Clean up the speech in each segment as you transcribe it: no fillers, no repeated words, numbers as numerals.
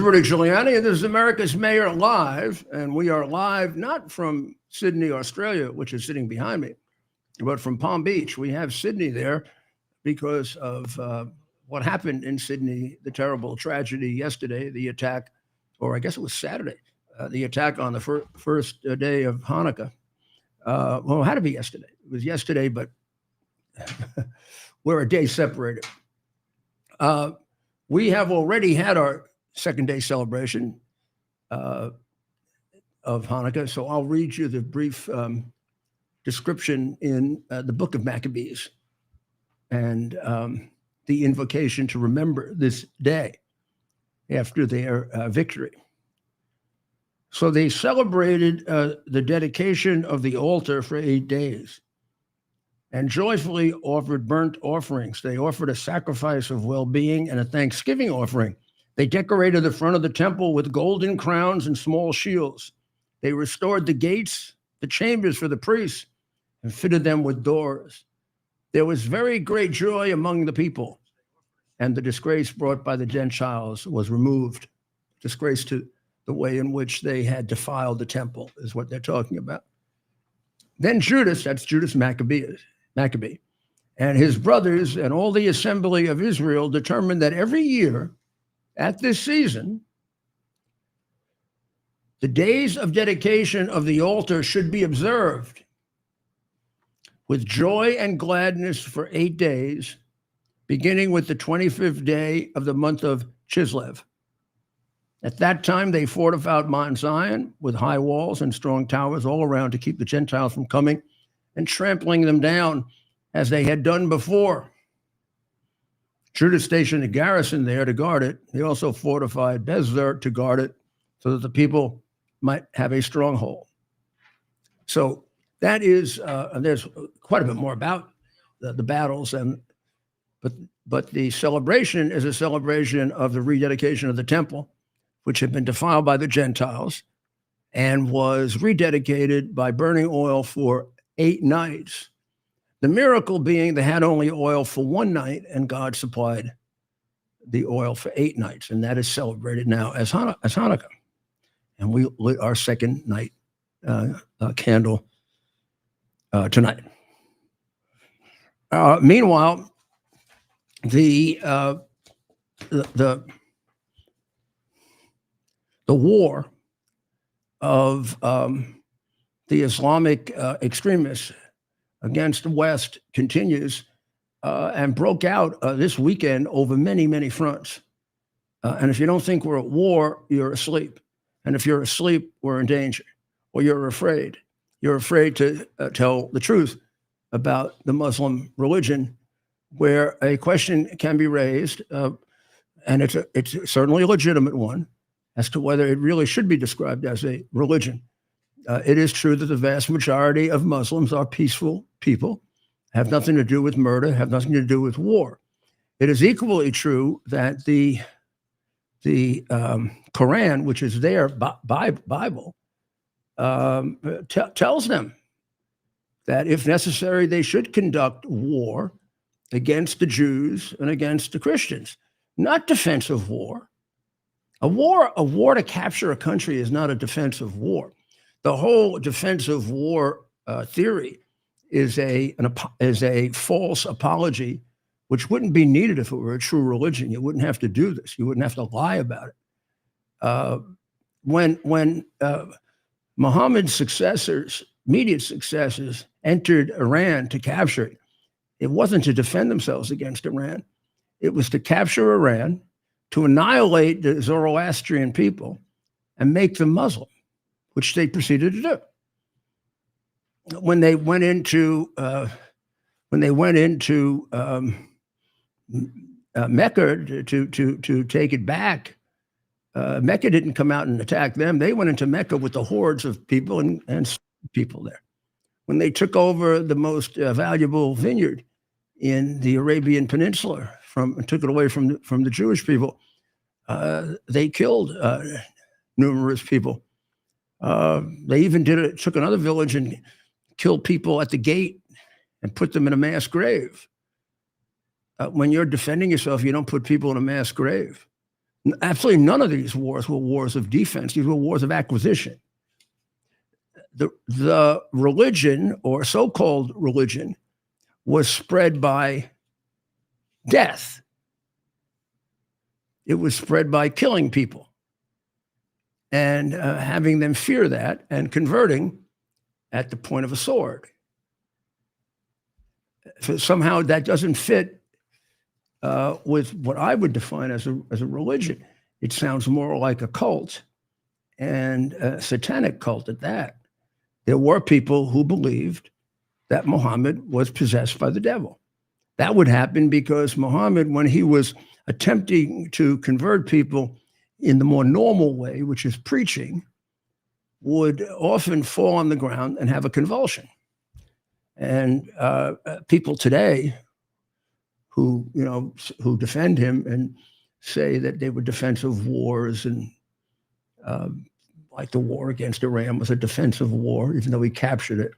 Rudy Giuliani, and this is America's Mayor Live, and we are live not from Sydney, Australia, which is sitting behind me, but from Palm Beach. We have Sydney there because of what happened in Sydney, the terrible tragedy yesterday, the attack, or I guess it was Saturday, the attack on the first day of Hanukkah. Well, it had to be yesterday. It was yesterday, but we're a day separated. We have already had our second day celebration of Hanukkah. So I'll read you the brief description in the book of Maccabees and the invocation to remember this day after their victory. So they celebrated the dedication of the altar for 8 days and joyfully offered burnt offerings. They offered a sacrifice of well-being and a thanksgiving offering. They decorated the front of the temple with golden crowns and small shields. They restored the gates, the chambers for the priests, and fitted them with doors. There was very great joy among the people, and the disgrace brought by the Gentiles was removed. Disgrace to the way in which they had defiled the temple is what they're talking about. Then Judas, that's Judas Maccabee, and his brothers and all the assembly of Israel determined that every year at this season, the days of dedication of the altar should be observed with joy and gladness for 8 days, beginning with the 25th day of the month of Chislev. At that time, they fortified Mount Zion with high walls and strong towers all around to keep the Gentiles from coming and trampling them down as they had done before. Judas stationed a garrison there to guard it. He also fortified Bezer to guard it so that the people might have a stronghold. So that is, there's quite a bit more about the battles, but the celebration is a celebration of the rededication of the temple, which had been defiled by the Gentiles and was rededicated by burning oil for 8 nights. The miracle being they had only oil for 1 night, and God supplied the oil for 8 nights, and that is celebrated now as Hanukkah. And we lit our second night candle tonight. Meanwhile, the war of the Islamic extremists against the West continues and broke out this weekend over many, many fronts. And if you don't think we're at war, you're asleep. And if you're asleep, we're in danger, or you're afraid. You're afraid to tell the truth about the Muslim religion, where a question can be raised, and it's certainly a legitimate one, as to whether it really should be described as a religion. It is true that the vast majority of Muslims are peaceful people, have nothing to do with murder, have nothing to do with war. It is equally true that the Quran, which is their Bible, tells them that if necessary, they should conduct war against the Jews and against the Christians, not defensive war. A war to capture a country is not a defensive war. The whole defensive war theory is a false apology, which wouldn't be needed if it were a true religion. You wouldn't have to do this. You wouldn't have to lie about it. When Muhammad's successors, immediate successors, entered Iran to capture it, it wasn't to defend themselves against Iran. It was to capture Iran, to annihilate the Zoroastrian people, and make them Muslim, which they proceeded to do. When they went into Mecca to take it back, Mecca didn't come out and attack them. They went into Mecca with the hordes of people and people there. When they took over the most valuable vineyard in the Arabian Peninsula, took it away from the Jewish people, they killed numerous people. They even took another village and killed people at the gate and put them in a mass grave. When you're defending yourself, you don't put people in a mass grave. Absolutely none of these wars were wars of defense. These were wars of acquisition. The religion, or so-called religion, was spread by death. It was spread by killing people and having them fear that and converting at the point of a sword. So somehow that doesn't fit with what I would define as a religion. It sounds more like a cult, and a satanic cult at that. There were people who believed that Muhammad was possessed by the devil. That would happen because Muhammad, when he was attempting to convert people in the more normal way, which is preaching, would often fall on the ground and have a convulsion. And people today who defend him and say that they were defensive wars, and like the war against Iran was a defensive war, even though he captured it.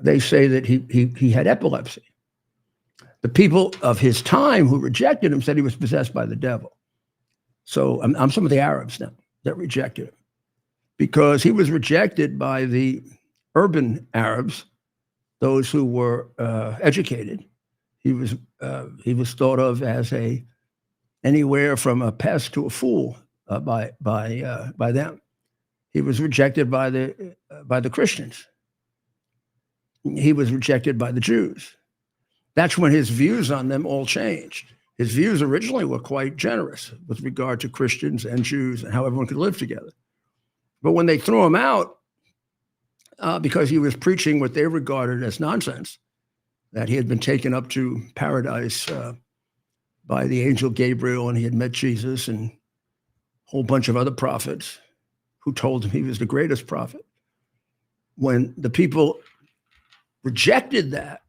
They say that he had epilepsy. The people of his time who rejected him said he was possessed by the devil. So I'm some of the Arabs now that rejected him, because he was rejected by the urban Arabs, those who were educated. He was thought of as anywhere from a pest to a fool by them. He was rejected by the Christians. He was rejected by the Jews. That's when his views on them all changed. His views originally were quite generous with regard to Christians and Jews and how everyone could live together. But when they threw him out because he was preaching what they regarded as nonsense, that he had been taken up to paradise by the angel Gabriel, and he had met Jesus and a whole bunch of other prophets who told him he was the greatest prophet. When the people rejected that,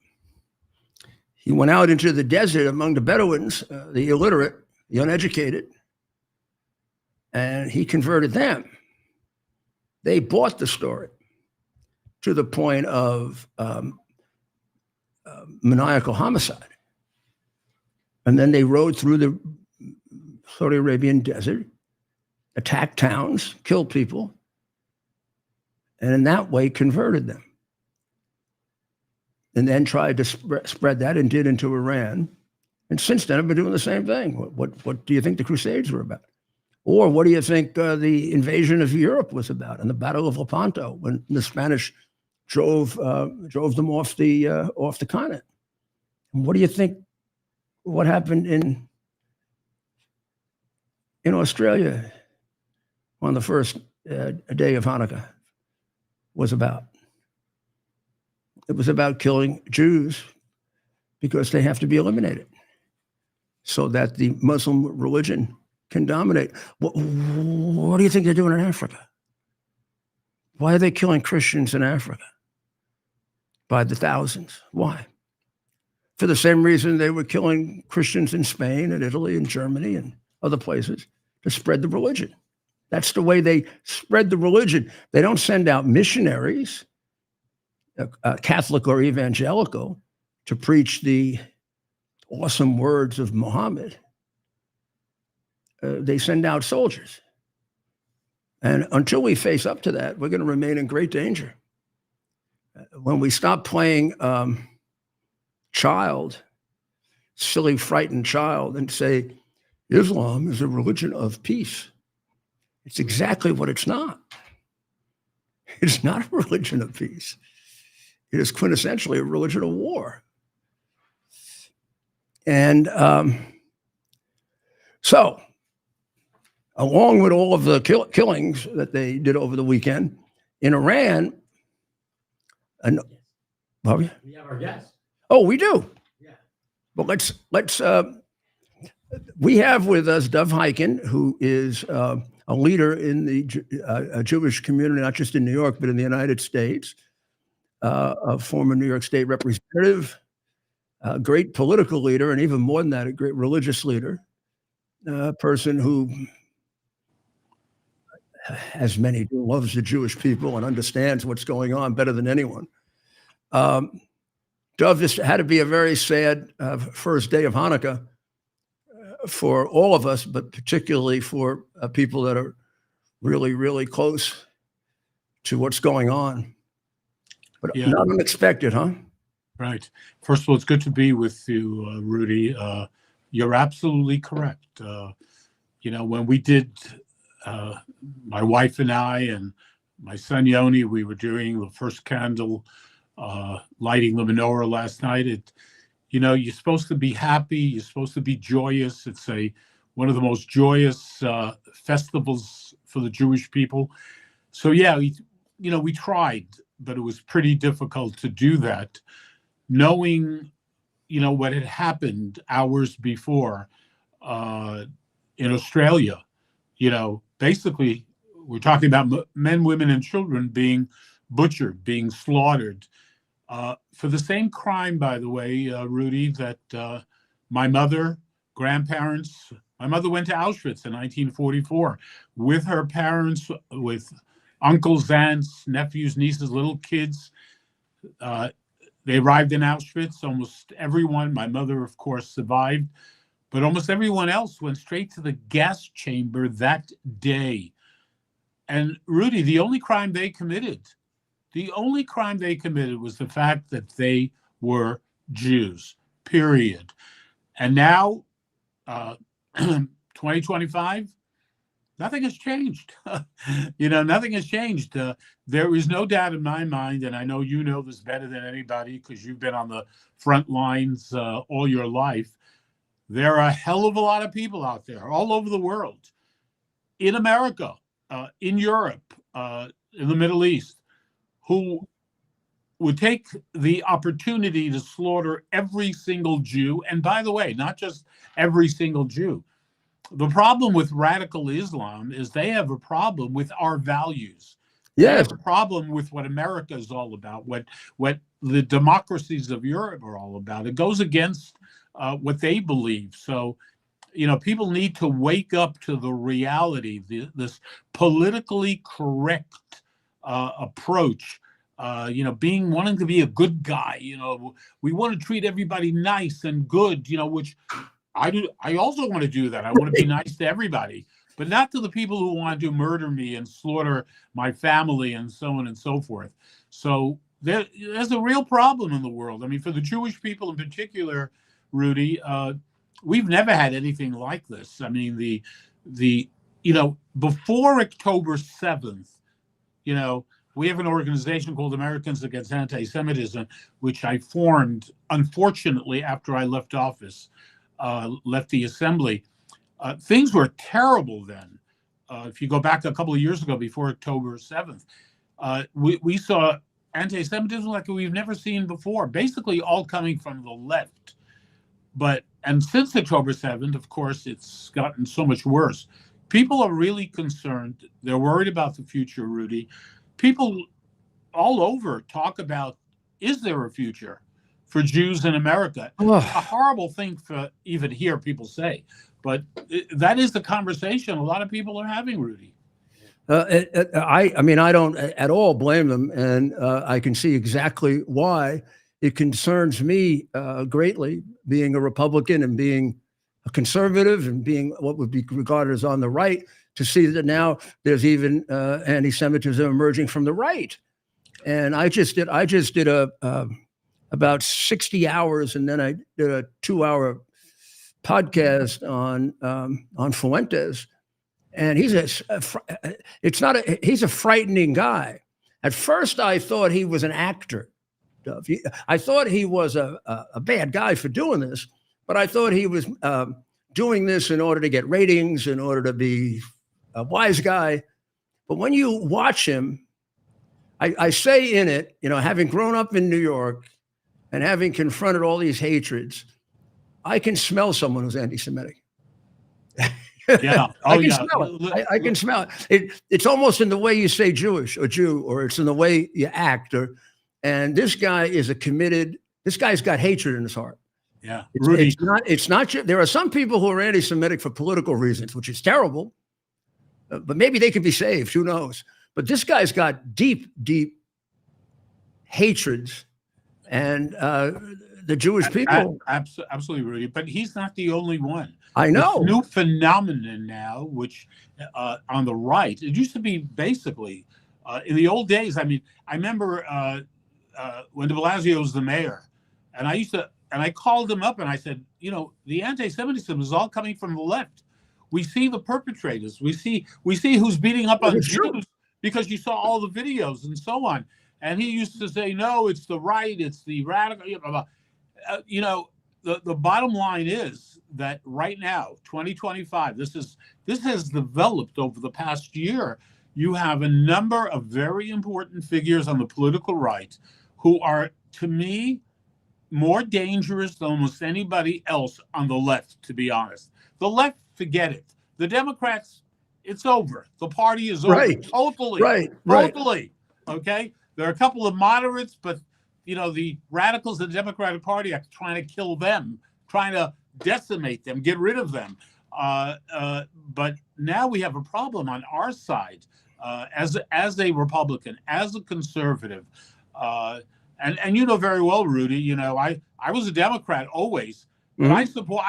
he went out into the desert among the Bedouins, the illiterate, the uneducated, and he converted them. They bought the story to the point of maniacal homicide. And then they rode through the Saudi Arabian desert, attacked towns, killed people, and in that way converted them. And then tried to spread that and did into Iran. And since then, I've been doing the same thing. What do you think the Crusades were about? Or what do you think the invasion of Europe was about, and the Battle of Lepanto, when the Spanish drove them off the continent? And what do you think? What happened in Australia on the first day of Hanukkah was about? It was about killing Jews because they have to be eliminated so that the Muslim religion can dominate. What do you think they're doing in Africa? Why are they killing Christians in Africa by the thousands? Why? For the same reason they were killing Christians in Spain and Italy and Germany and other places, to spread the religion. That's the way they spread the religion. They don't send out missionaries, Catholic or evangelical, to preach the awesome words of Muhammad. They send out soldiers. And until we face up to that, we're going to remain in great danger. When we stop playing silly, frightened child, and say, Islam is a religion of peace. It's exactly what it's not. It's not a religion of peace. It is quintessentially a religion of war. And so, along with all of the killings that they did over the weekend in Iran, and We have our guest. oh, we do. Yeah. But let's we have with us Dov Hikind, who is a leader in the Jewish community, not just in New York, but in the United States, a former New York State representative, a great political leader, and even more than that, a great religious leader, a person who, as many do, loves the Jewish people and understands what's going on better than anyone. Dov, this had to be a very sad first day of Hanukkah. for all of us, but particularly for people that are really, really close to what's going on. But Yeah. not unexpected, huh? Right. First of all, it's good to be with you, Rudy. You're absolutely correct. When we did, my wife and I and my son Yoni, we were doing the first candle, lighting the menorah last night. You're supposed to be happy. You're supposed to be joyous. It's one of the most joyous festivals for the Jewish people. So yeah, we tried, but it was pretty difficult to do that, knowing, what had happened hours before in Australia. Basically, we're talking about men, women, and children being butchered, being slaughtered for the same crime, by the way, Rudy, that my grandparents, my mother went to Auschwitz in 1944 with her parents, with uncles, aunts, nephews, nieces, little kids. They arrived in Auschwitz. Almost everyone, my mother, of course, survived, but almost everyone else went straight to the gas chamber that day. And Rudy, the only crime they committed was the fact that they were Jews, period. And now, 2025, nothing has changed. Nothing has changed. There is no doubt in my mind, and I know you know this better than anybody because you've been on the front lines all your life. There are a hell of a lot of people out there all over the world, in America, in Europe, in the Middle East, who would take the opportunity to slaughter every single Jew. And by the way, not just every single Jew. The problem with radical Islam is they have a problem with our values. Yes. They have a problem with what America is all about, what the democracies of Europe are all about. It goes against what they believe. So, people need to wake up to the reality, this politically correct approach. Wanting to be a good guy. We want to treat everybody nice and good. Which I do. I also want to do that. I want to be nice to everybody, but not to the people who want to murder me and slaughter my family and so on and so forth. So there's a real problem in the world. I mean, for the Jewish people in particular, Rudy, we've never had anything like this. I mean, before October 7th, we have an organization called Americans Against Anti-Semitism, which I formed, unfortunately, after I left office, left the assembly. Things were terrible then. If you go back a couple of years ago, before October 7th, we saw anti-Semitism like we've never seen before, basically all coming from the left. And since October 7th, of course, it's gotten so much worse. People are really concerned. They're worried about the future, Rudy. People all over talk about, is there a future for Jews in America? A horrible thing for even hear people say, but that is the conversation a lot of people are having, Rudy. I don't at all blame them, and I can see exactly why. It concerns me greatly, being a Republican and being a conservative and being what would be regarded as on the right, to see that now there's even anti-Semitism emerging from the right. And I just did about 60 hours, and then I did a 2-hour podcast on Fuentes, and he's a frightening guy. At first, I thought he was an actor. I thought he was a bad guy for doing this, but I thought he was doing this in order to get ratings, in order to be a wise guy. But when you watch him, I say in it, having grown up in New York and having confronted all these hatreds, I can smell someone who's anti-Semitic. Yeah. I can smell it. I can smell it. It's almost in the way you say Jewish or Jew, or it's in the way you act. And this guy is this guy's got hatred in his heart. Yeah. Rudy. It's not, there are some people who are anti-Semitic for political reasons, which is terrible, but maybe they could be saved. Who knows? But this guy's got deep, deep hatreds, and the Jewish people. Absolutely, Rudy. But he's not the only one. I this know. new phenomenon now, which on the right, it used to be basically in the old days. I mean, I remember when de Blasio was the mayor, and I called him up and I said, you know, the anti-Semitism is all coming from the left. We see the perpetrators. We see who's beating up on It's true. Jews because you saw all the videos and so on. And he used to say, no, it's the right, it's the radical. You know, the bottom line is that right now, 2025, this has developed over the past year. You have a number of very important figures on the political right who are, to me, more dangerous than almost anybody else on the left, to be honest. The left, forget it. The Democrats, it's over. The party is over. Right. Totally. Right. Totally. Okay? There are a couple of moderates, but, you know, the radicals of the Democratic Party are trying to kill them, trying to decimate them, get rid of them. But now we have a problem on our side as a Republican, as a conservative. And you know very well, Rudy, you know, I was a Democrat always, but I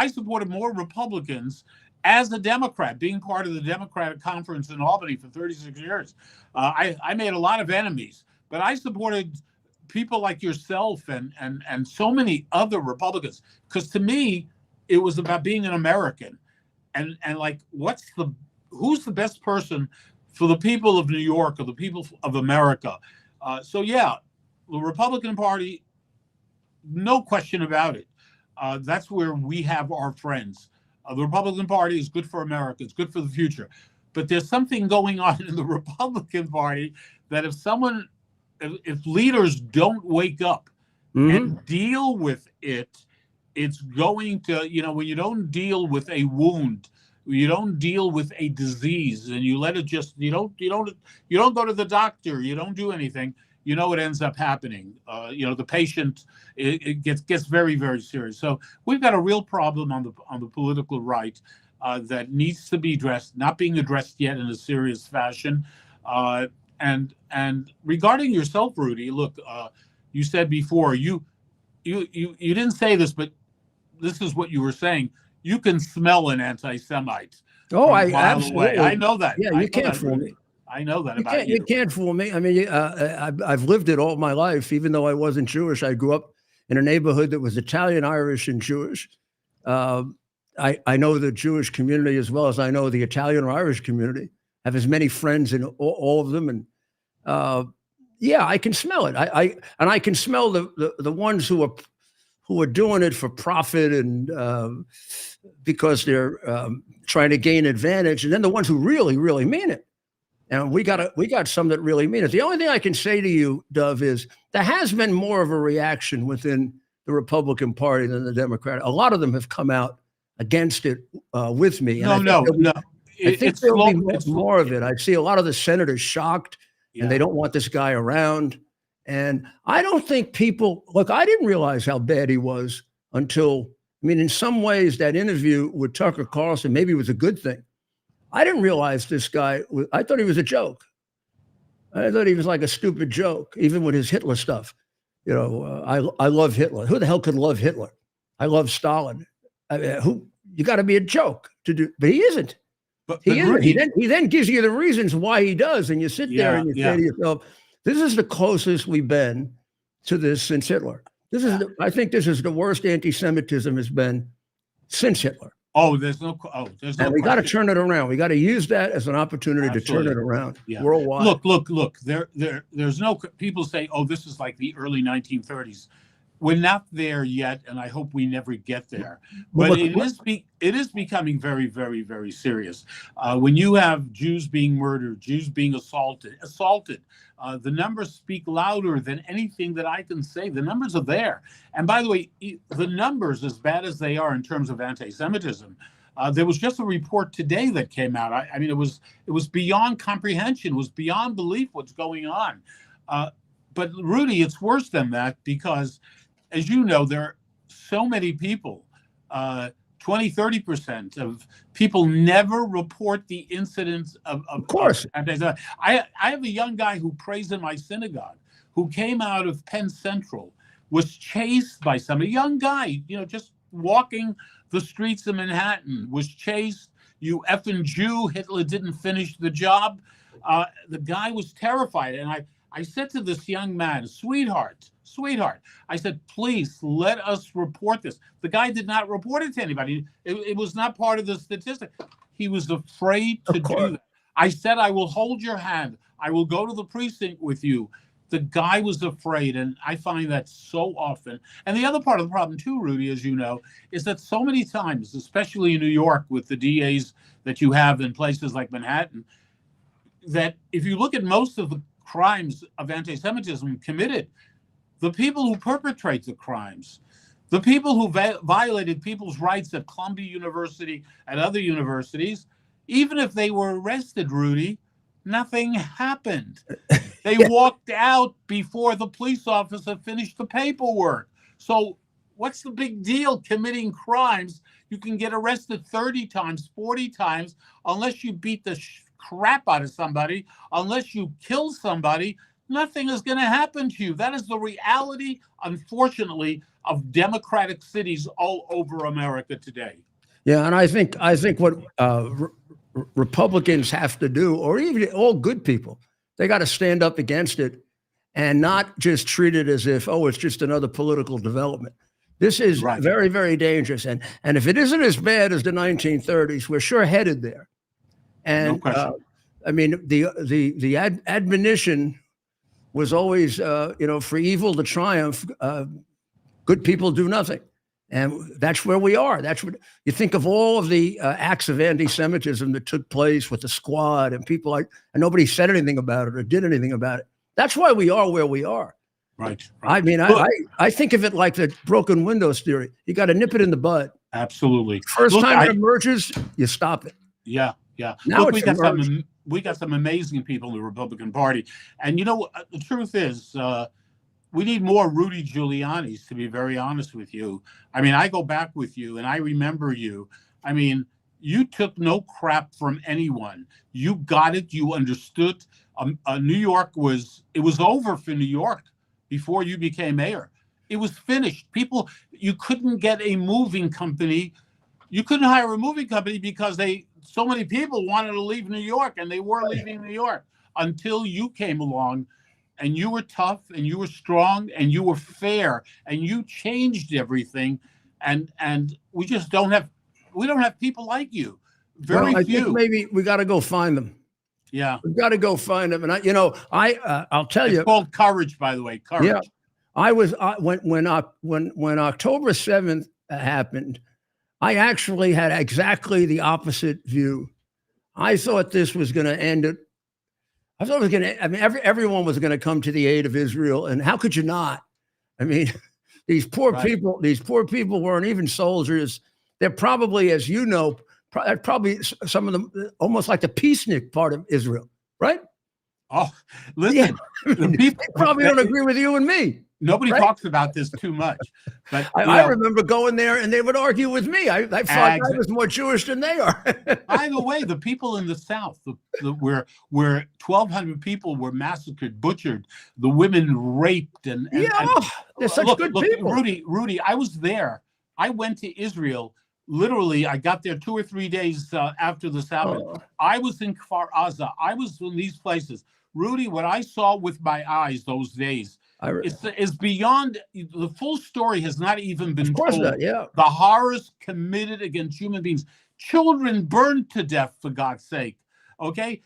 supported more Republicans as a Democrat, being part of the Democratic Conference in Albany for 36 years. I made a lot of enemies, but I supported people like yourself and so many other Republicans, because to me, it was about being an American. And like, who's the best person for the people of New York or the people of America? So yeah, the Republican Party, no question about it. That's where we have our friends. The Republican Party is good for America. It's good for the future. But there's something going on in the Republican Party that if leaders don't wake up and deal with it, it's going to, you know, when you don't deal with a wound, you don't deal with a disease, and you let it just, you don't go to the doctor, you don't do anything, you know what ends up happening. You know, the patient, it gets very, very serious. So we've got a real problem on the political right that needs to be addressed, not being addressed yet in a serious fashion. And regarding yourself, Rudy, look, you said before, you didn't say this, but this is what you were saying. You can smell an anti-Semite. Oh, from a mile away. I know that. Yeah, you can't fool me. I know that about you. You can't fool me. I mean, I've lived it all my life, even though I wasn't Jewish. I grew up in a neighborhood that was Italian, Irish, and Jewish. I know the Jewish community as well as I know the Italian or Irish community. I have as many friends in all of them, and yeah, I can smell it. I can smell the ones who are doing it for profit and because they're trying to gain advantage, and then the ones who really, really mean it. And we got some that really mean it. The only thing I can say to you, Dov, is there has been more of a reaction within the Republican Party than the Democratic. A lot of them have come out against it with me. And No. I think there'll be more of it. I see a lot of the senators shocked, and they don't want this guy around. And I don't think people look. I didn't realize how bad he was until, I mean, in some ways, that interview with Tucker Carlson maybe was a good thing. I didn't realize this guy. I thought he was a joke. I thought he was like a stupid joke, even with his Hitler stuff. You know, I love Hitler. Who the hell could love Hitler? I love Stalin. I mean, you got to be a joke to do, but he isn't. He isn't. He then gives you the reasons why he does, and you sit there and you say to yourself, "This is the closest we've been to this since Hitler. I think this is the worst anti-Semitism has been since Hitler." There's no. And we got to turn it around. We got to use that as an opportunity to turn it around worldwide. Look. There's no. People say, "Oh, this is like the early 1930s." We're not there yet, and I hope we never get there. But it is becoming very, very, very serious. When you have Jews being murdered, Jews being assaulted, the numbers speak louder than anything that I can say. The numbers are there. And by the way, the numbers, as bad as they are in terms of anti-Semitism, there was just a report today that came out. I mean, it was beyond comprehension. It was beyond belief what's going on. But Rudy, it's worse than that because, as you know, there are so many people, 20-30% of people never report the incidents of course. I have a young guy who prays in my synagogue who came out of Penn Central, was chased by a young guy, you know, just walking the streets of Manhattan, was chased. You effing Jew, Hitler didn't finish the job. The guy was terrified. And I said to this young man, sweetheart, I said, please let us report this. The guy did not report it to anybody. It was not part of the statistic. He was afraid to do that. I said, I will hold your hand. I will go to the precinct with you. The guy was afraid, and I find that so often. And the other part of the problem too, Rudy, as you know, is that so many times, especially in New York with the DAs that you have in places like Manhattan, that if you look at most of the crimes of anti-Semitism committed, the people who perpetrate the crimes, the people who violated people's rights at Columbia University, at other universities, even if they were arrested, Rudy, nothing happened. They walked out before the police officer finished the paperwork. So what's the big deal committing crimes? You can get arrested 30 times, 40 times, unless you beat the crap out of somebody, unless you kill somebody, nothing is going to happen to you. That is the reality, unfortunately, of democratic cities all over America today. Yeah, and I think what Republicans have to do, or even all good people, they got to stand up against it and not just treat it as if, oh, it's just another political development. This is Right. very, very dangerous. And if it isn't as bad as the 1930s, we're sure headed there. And No question. I mean, the admonition was always, for evil to triumph, good people do nothing. And that's where we are. That's what you think of all of the acts of anti-Semitism that took place with the Squad and people and nobody said anything about it or did anything about it. That's why we are where we are. Right. I mean, I think of it like the broken windows theory. You got to nip it in the bud. Absolutely. First time it emerges, you stop it. Yeah, yeah. Now Look, it's we got some amazing people in the Republican Party. And the truth is, we need more Rudy Giuliani's, to be very honest with you. I mean, I go back with you and I remember you. I mean, you took no crap from anyone. You got it. You understood. New York was over for New York before you became mayor. It was finished. You couldn't get a moving company. You couldn't hire a moving company because so many people wanted to leave New York, and they were leaving New York until you came along. And you were tough, and you were strong, and you were fair, and you changed everything. And we just don't have people like you. Very I few. think maybe we got to go find them. Yeah, we've got to go find them. And I'll tell you, it's called courage, by the way. Courage. Yeah, I was when October 7th happened, I actually had exactly the opposite view. I thought this was going to end it. I thought it was going to. I mean, everyone was going to come to the aid of Israel, and how could you not? I mean, these poor people. These poor people weren't even soldiers. They're probably, as you know, probably some of them almost like the peacenik part of Israel, right? Oh, listen, the people probably don't agree with you and me. Nobody talks about this too much, but I remember going there and they would argue with me. I thought I was more Jewish than they are. By the way, the people in the South, where 1,200 people were massacred, butchered, the women raped, and they're such good people. Rudy, I was there. I went to Israel. Literally, I got there 2 or 3 days after this happened. I was in Kfar Aza. I was in these places. Rudy, what I saw with my eyes those days is beyond. The full story has not even been told. The horrors committed against human beings, children burned to death, for God's sake. Okay,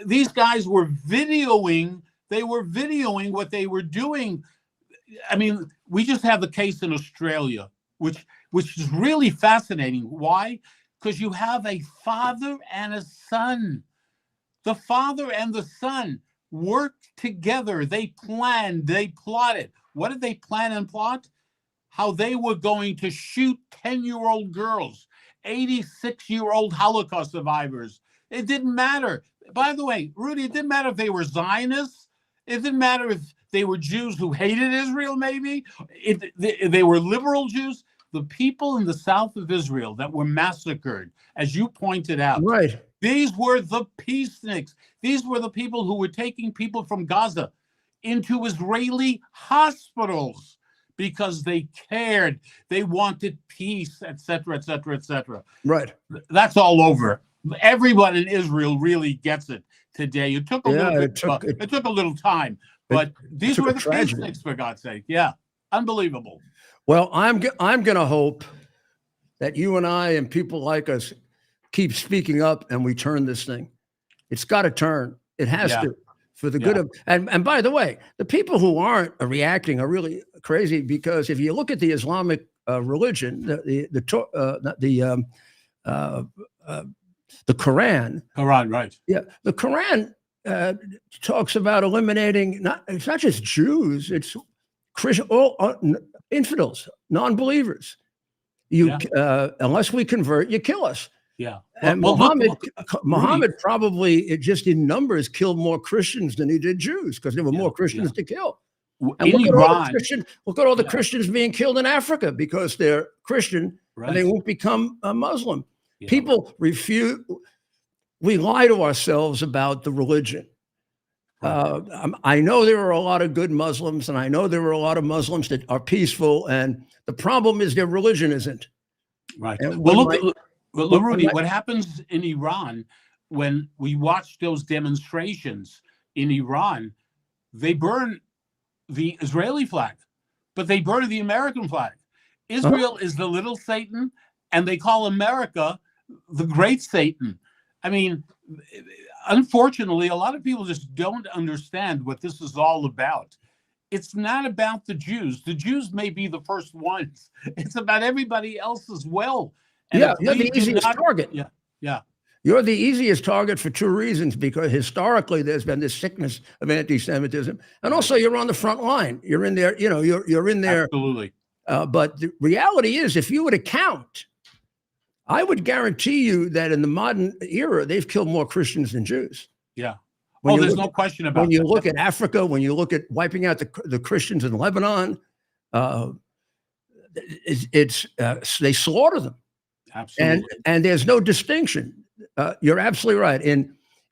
these guys were videoing. They were videoing what they were doing. I mean, we just have the case in Australia, which is really fascinating. Why? Because you have a father and a son. The father and the son worked together. They planned, they plotted. What did they plan and plot? How they were going to shoot 10-year-old girls, 86-year-old Holocaust survivors. It didn't matter. By the way, Rudy, it didn't matter if they were Zionists. It didn't matter if they were Jews who hated Israel, maybe. They were liberal Jews. The people in the south of Israel that were massacred, as you pointed out, these were the peaceniks. These were the people who were taking people from Gaza into Israeli hospitals because they cared. They wanted peace, etc., etc., etc. Right. That's all over. Everyone in Israel really gets it today. It took a little bit. It took a little time, but these were the peaceniks, for God's sake. Yeah, unbelievable. Well, I'm going to hope that you and I and people like us keep speaking up and we turn this thing. It's got to turn. It has to, for the good of. And by the way, the people who aren't reacting are really crazy, because if you look at the Islamic religion, the Quran. Quran, right? Yeah, the Quran talks about eliminating. It's not just Jews; it's Christian, all infidels, non-believers. Unless we convert, you kill us. Yeah. And Muhammad probably, just in numbers, killed more Christians than he did Jews, because there were more Christians to kill. And look at all the Christians being killed in Africa because they're Christian and they won't become a Muslim. Yeah. People refuse. We lie to ourselves about the religion. I know there are a lot of good Muslims, and I know there are a lot of Muslims that are peaceful, and the problem is their religion isn't. Right. Well, look, Rudy, what happens in Iran when we watch those demonstrations in Iran, they burn the Israeli flag, but they burn the American flag. Israel is the little Satan, and they call America the great Satan. I mean, unfortunately, a lot of people just don't understand what this is all about. It's not about the Jews. The Jews may be the first ones. It's about everybody else as well. And you're the easiest target. Yeah. You're the easiest target for two reasons, because historically there's been this sickness of anti-Semitism, and also you're on the front line. You're in there, you're in there. Absolutely. But the reality is, if you were to count, I would guarantee you that in the modern era, they've killed more Christians than Jews. Yeah. There's no question about it. When you look at Africa, when you look at wiping out the Christians in Lebanon, they slaughter them. Absolutely. And there's no distinction. You're absolutely right.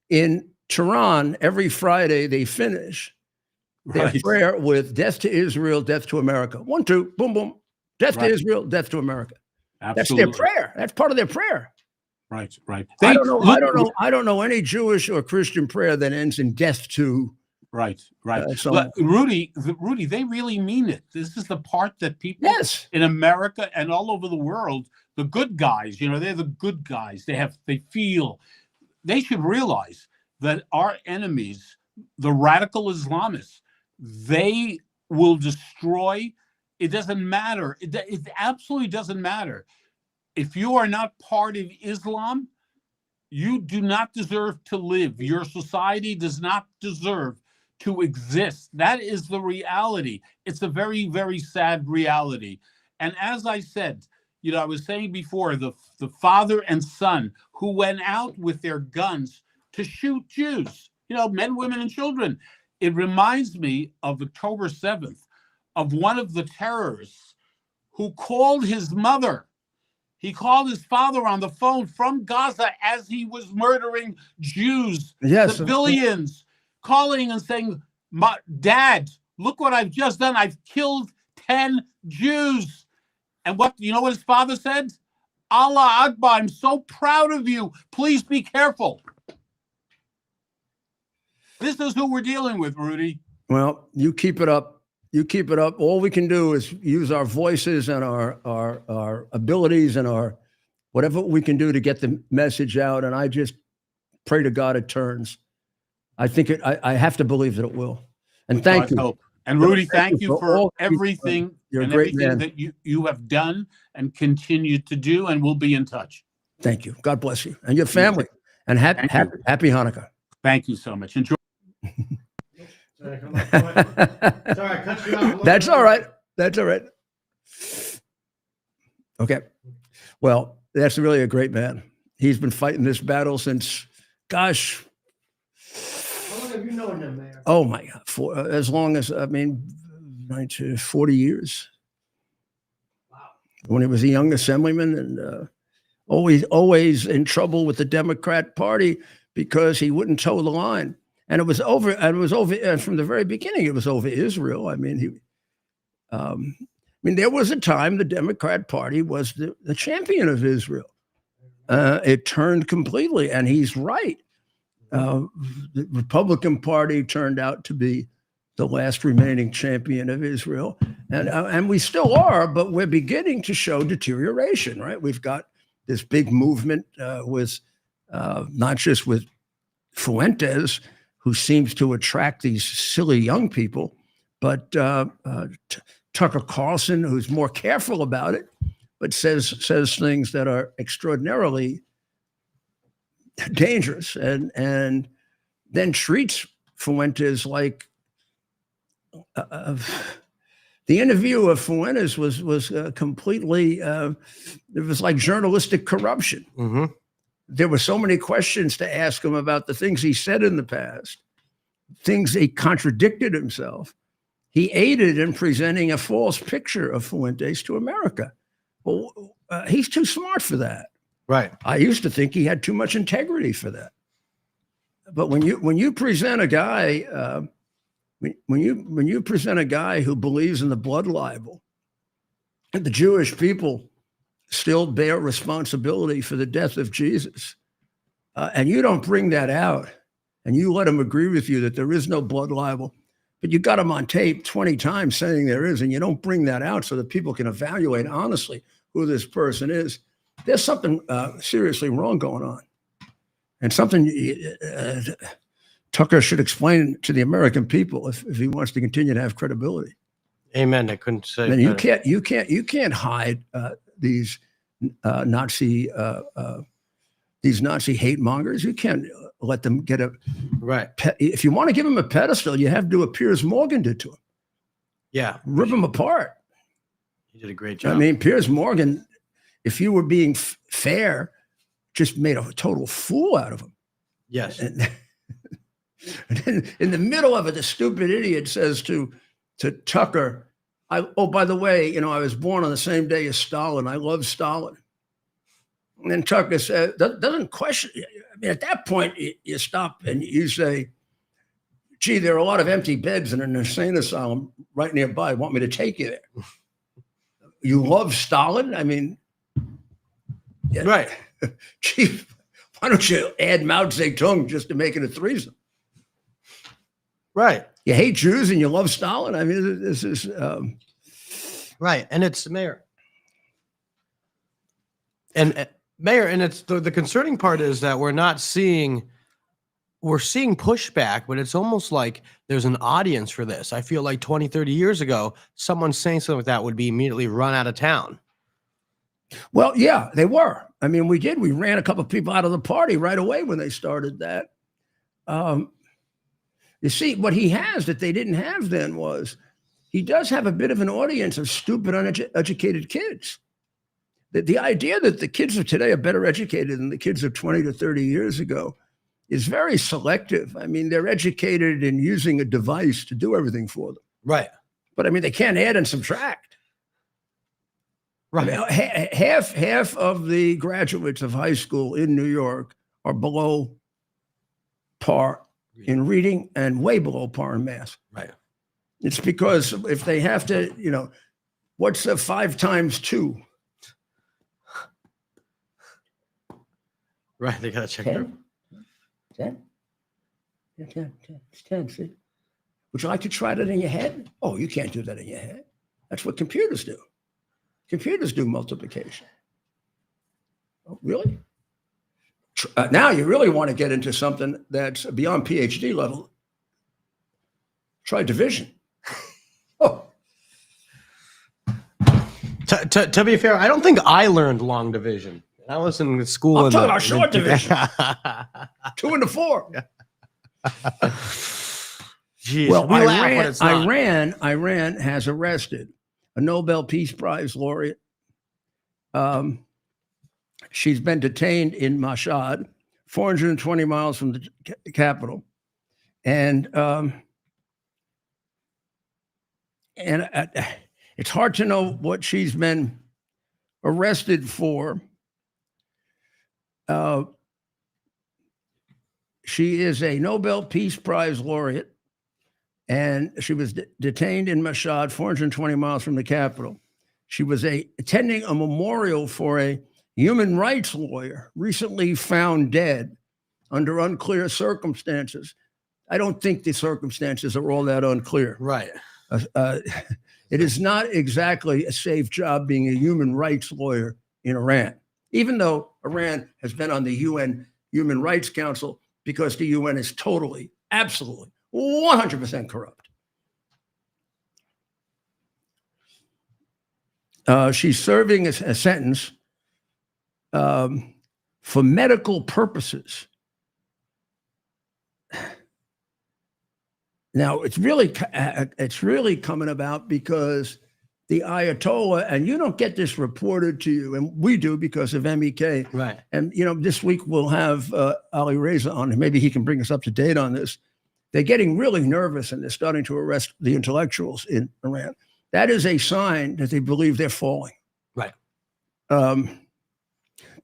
In Tehran, every Friday they finish their prayer with "Death to Israel, death to America." 1, 2, boom, boom. Death to Israel, death to America. Absolutely. That's their prayer. That's part of their prayer. Right. I don't know any Jewish or Christian prayer that ends in death to. Right. But Rudy, they really mean it. This is the part that people in America and all over the world, the good guys, they're the good guys. They should realize that our enemies, the radical Islamists, they will destroy. It doesn't matter. It absolutely doesn't matter. If you are not part of Islam, you do not deserve to live. Your society does not deserve to exist. That is the reality. It's a very, very sad reality. And as I said, I was saying before, the father and son who went out with their guns to shoot Jews, men, women, and children. It reminds me of October 7th, of one of the terrorists who called his mother. He called his father on the phone from Gaza as he was murdering Jews, civilians, calling and saying, "Dad, look what I've just done. I've killed 10 Jews." And what his father said? "Allah Akbar, I'm so proud of you. Please be careful." This is who we're dealing with, Rudy. Well, you keep it up. You keep it up. All we can do is use our voices and our abilities and our whatever we can do to get the message out. And I just pray to God it turns. I think I have to believe that it will. And thank you. Hope. And Rudy, thank you for everything and everything that you have done and continue to do, and we'll be in touch. Thank you. God bless you and your family. And happy Hanukkah. Thank you so much. Enjoy. Sorry, I cut you off. That's all right. That's all right. Okay. Well, that's really a great man. He's been fighting this battle since, gosh. How long have you known him, Mayor? Oh my God. For as long as, 40 years. Wow. When he was a young assemblyman and always in trouble with the Democrat Party because he wouldn't toe the line. And it was over from the very beginning. It was over Israel. I mean, I mean, there was a time the Democrat Party was the champion of Israel. It turned completely, and he's right. The Republican Party turned out to be the last remaining champion of Israel, and we still are, but we're beginning to show deterioration. Right? We've got this big movement with not just with Fuentes, who seems to attract these silly young people, but Tucker Carlson, who's more careful about it, but says things that are extraordinarily dangerous, and then treats Fuentes like the interview of Fuentes was completely it was like journalistic corruption. Mm-hmm. There were so many questions to ask him about the things he said in the past, things he contradicted himself. He aided in presenting a false picture of Fuentes to America. Well, he's too smart for that. Right. I used to think he had too much integrity for that. But when you present a guy, when you present a guy who believes in the blood libel, and the Jewish people still bear responsibility for the death of Jesus, and you don't bring that out, and you let him agree with you that there is no blood libel, but you got him on tape 20 times saying there is, and you don't bring that out so that people can evaluate honestly who this person is, there's something seriously wrong going on. And something Tucker should explain to the American people if he wants to continue to have credibility. Amen. I couldn't say. And you can't hide these Nazi hate mongers. You can't let them get a Right. If you want to give them a pedestal, you have to do what Piers Morgan did to him. Yeah. Rip them apart. He did a great job. I mean, Piers Morgan, if you were being fair, just made a total fool out of him. Yes. And then in the middle of it, the stupid idiot says to Tucker, "Oh, by the way, I was born on the same day as Stalin. I love Stalin." And then Tucker said, doesn't question. I mean, at that point, you stop and you say, "Gee, there are a lot of empty beds in an insane asylum right nearby. Want me to take you there?" You love Stalin? I mean, yeah. Right. Gee, why don't you add Mao Zedong just to make it a threesome? Right. You hate Jews and you love Stalin? I mean, this is... Right. And it's Mayor. And Mayor, and it's the concerning part is that we're seeing pushback, but it's almost like there's an audience for this. I feel like 20, 30 years ago, someone saying something like that would be immediately run out of town. Well, yeah, they were. I mean, we did. We ran a couple of people out of the party right away when they started that. You see, what he has that they didn't have then was he does have a bit of an audience of stupid, uneducated kids. The idea that the kids of today are better educated than the kids of 20 to 30 years ago is very selective. I mean, they're educated in using a device to do everything for them. Right. But I mean, they can't add and subtract. Right. I mean, half of the graduates of high school in New York are below par in reading and way below par in math. Right. It's because if they have to, what's 5 times 2? Right. They got to check 10? 10? Yeah, 10. It's 10, see? Would you like to try that in your head? Oh, you can't do that in your head. That's what computers do. Computers do multiplication. Oh, really? Now you really want to get into something that's beyond PhD level. Try division. Oh. To be fair, I don't think I learned long division. I was in school. I'm talking about short division. 2 and 4. Jeez, Well, we laugh when it's not. Iran has arrested a Nobel Peace Prize laureate. She's been detained in Mashhad, 420 miles from the capital, and it's hard to know what she's been arrested for. She is a Nobel Peace Prize laureate, and she was detained in Mashhad, 420 miles from the capital. She was attending a memorial for a human rights lawyer recently found dead under unclear circumstances. I don't think the circumstances are all that unclear. Right. It is not exactly a safe job being a human rights lawyer in Iran, even though Iran has been on the UN Human Rights Council, because the UN is totally, absolutely, 100% corrupt. She's serving a sentence for medical purposes. Now, it's really coming about because the Ayatollah, and you don't get this reported to you, and we do because of MEK. Right. And, this week we'll have Ali Reza on, and maybe he can bring us up to date on this. They're getting really nervous, and they're starting to arrest the intellectuals in Iran. That is a sign that they believe they're falling. Right.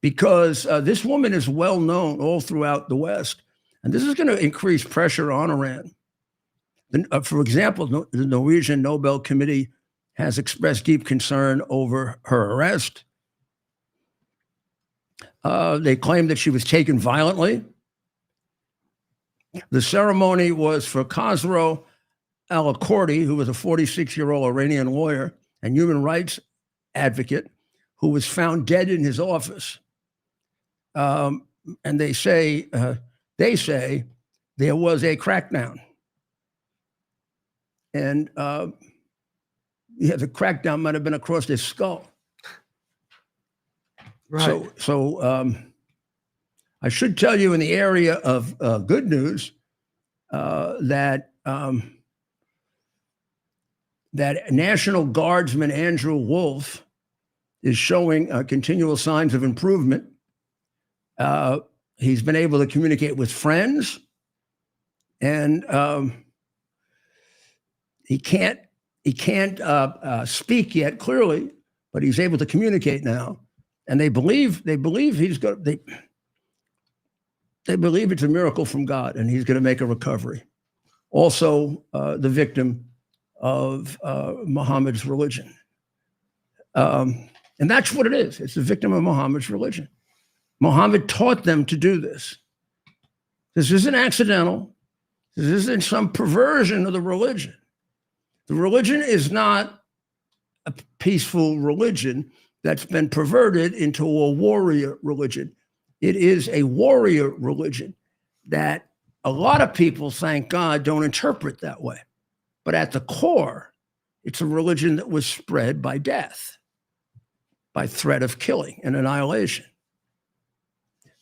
Because this woman is well known all throughout the West, and this is going to increase pressure on Iran. For example, the Norwegian Nobel Committee has expressed deep concern over her arrest. They claim that she was taken violently. The ceremony was for Khosrow Al-Akordi, who was a 46-year-old Iranian lawyer and human rights advocate who was found dead in his office. And they say there was a crackdown. And the crackdown might have been across his skull. Right. So I should tell you in the area of good news that National Guardsman Andrew Wolf is showing continual signs of improvement. He's been able to communicate with friends, and he can't speak yet clearly, but he's able to communicate now. And they believe he's got they believe it's a miracle from God, and he's going to make a recovery. Also, the victim of Muhammad's religion, and that's what it is. It's the victim of Muhammad's religion. Muhammad taught them to do this. This isn't accidental. This isn't some perversion of the religion. The religion is not a peaceful religion that's been perverted into a warrior religion. It is a warrior religion that a lot of people, thank God, don't interpret that way. But at the core, it's a religion that was spread by death, by threat of killing and annihilation.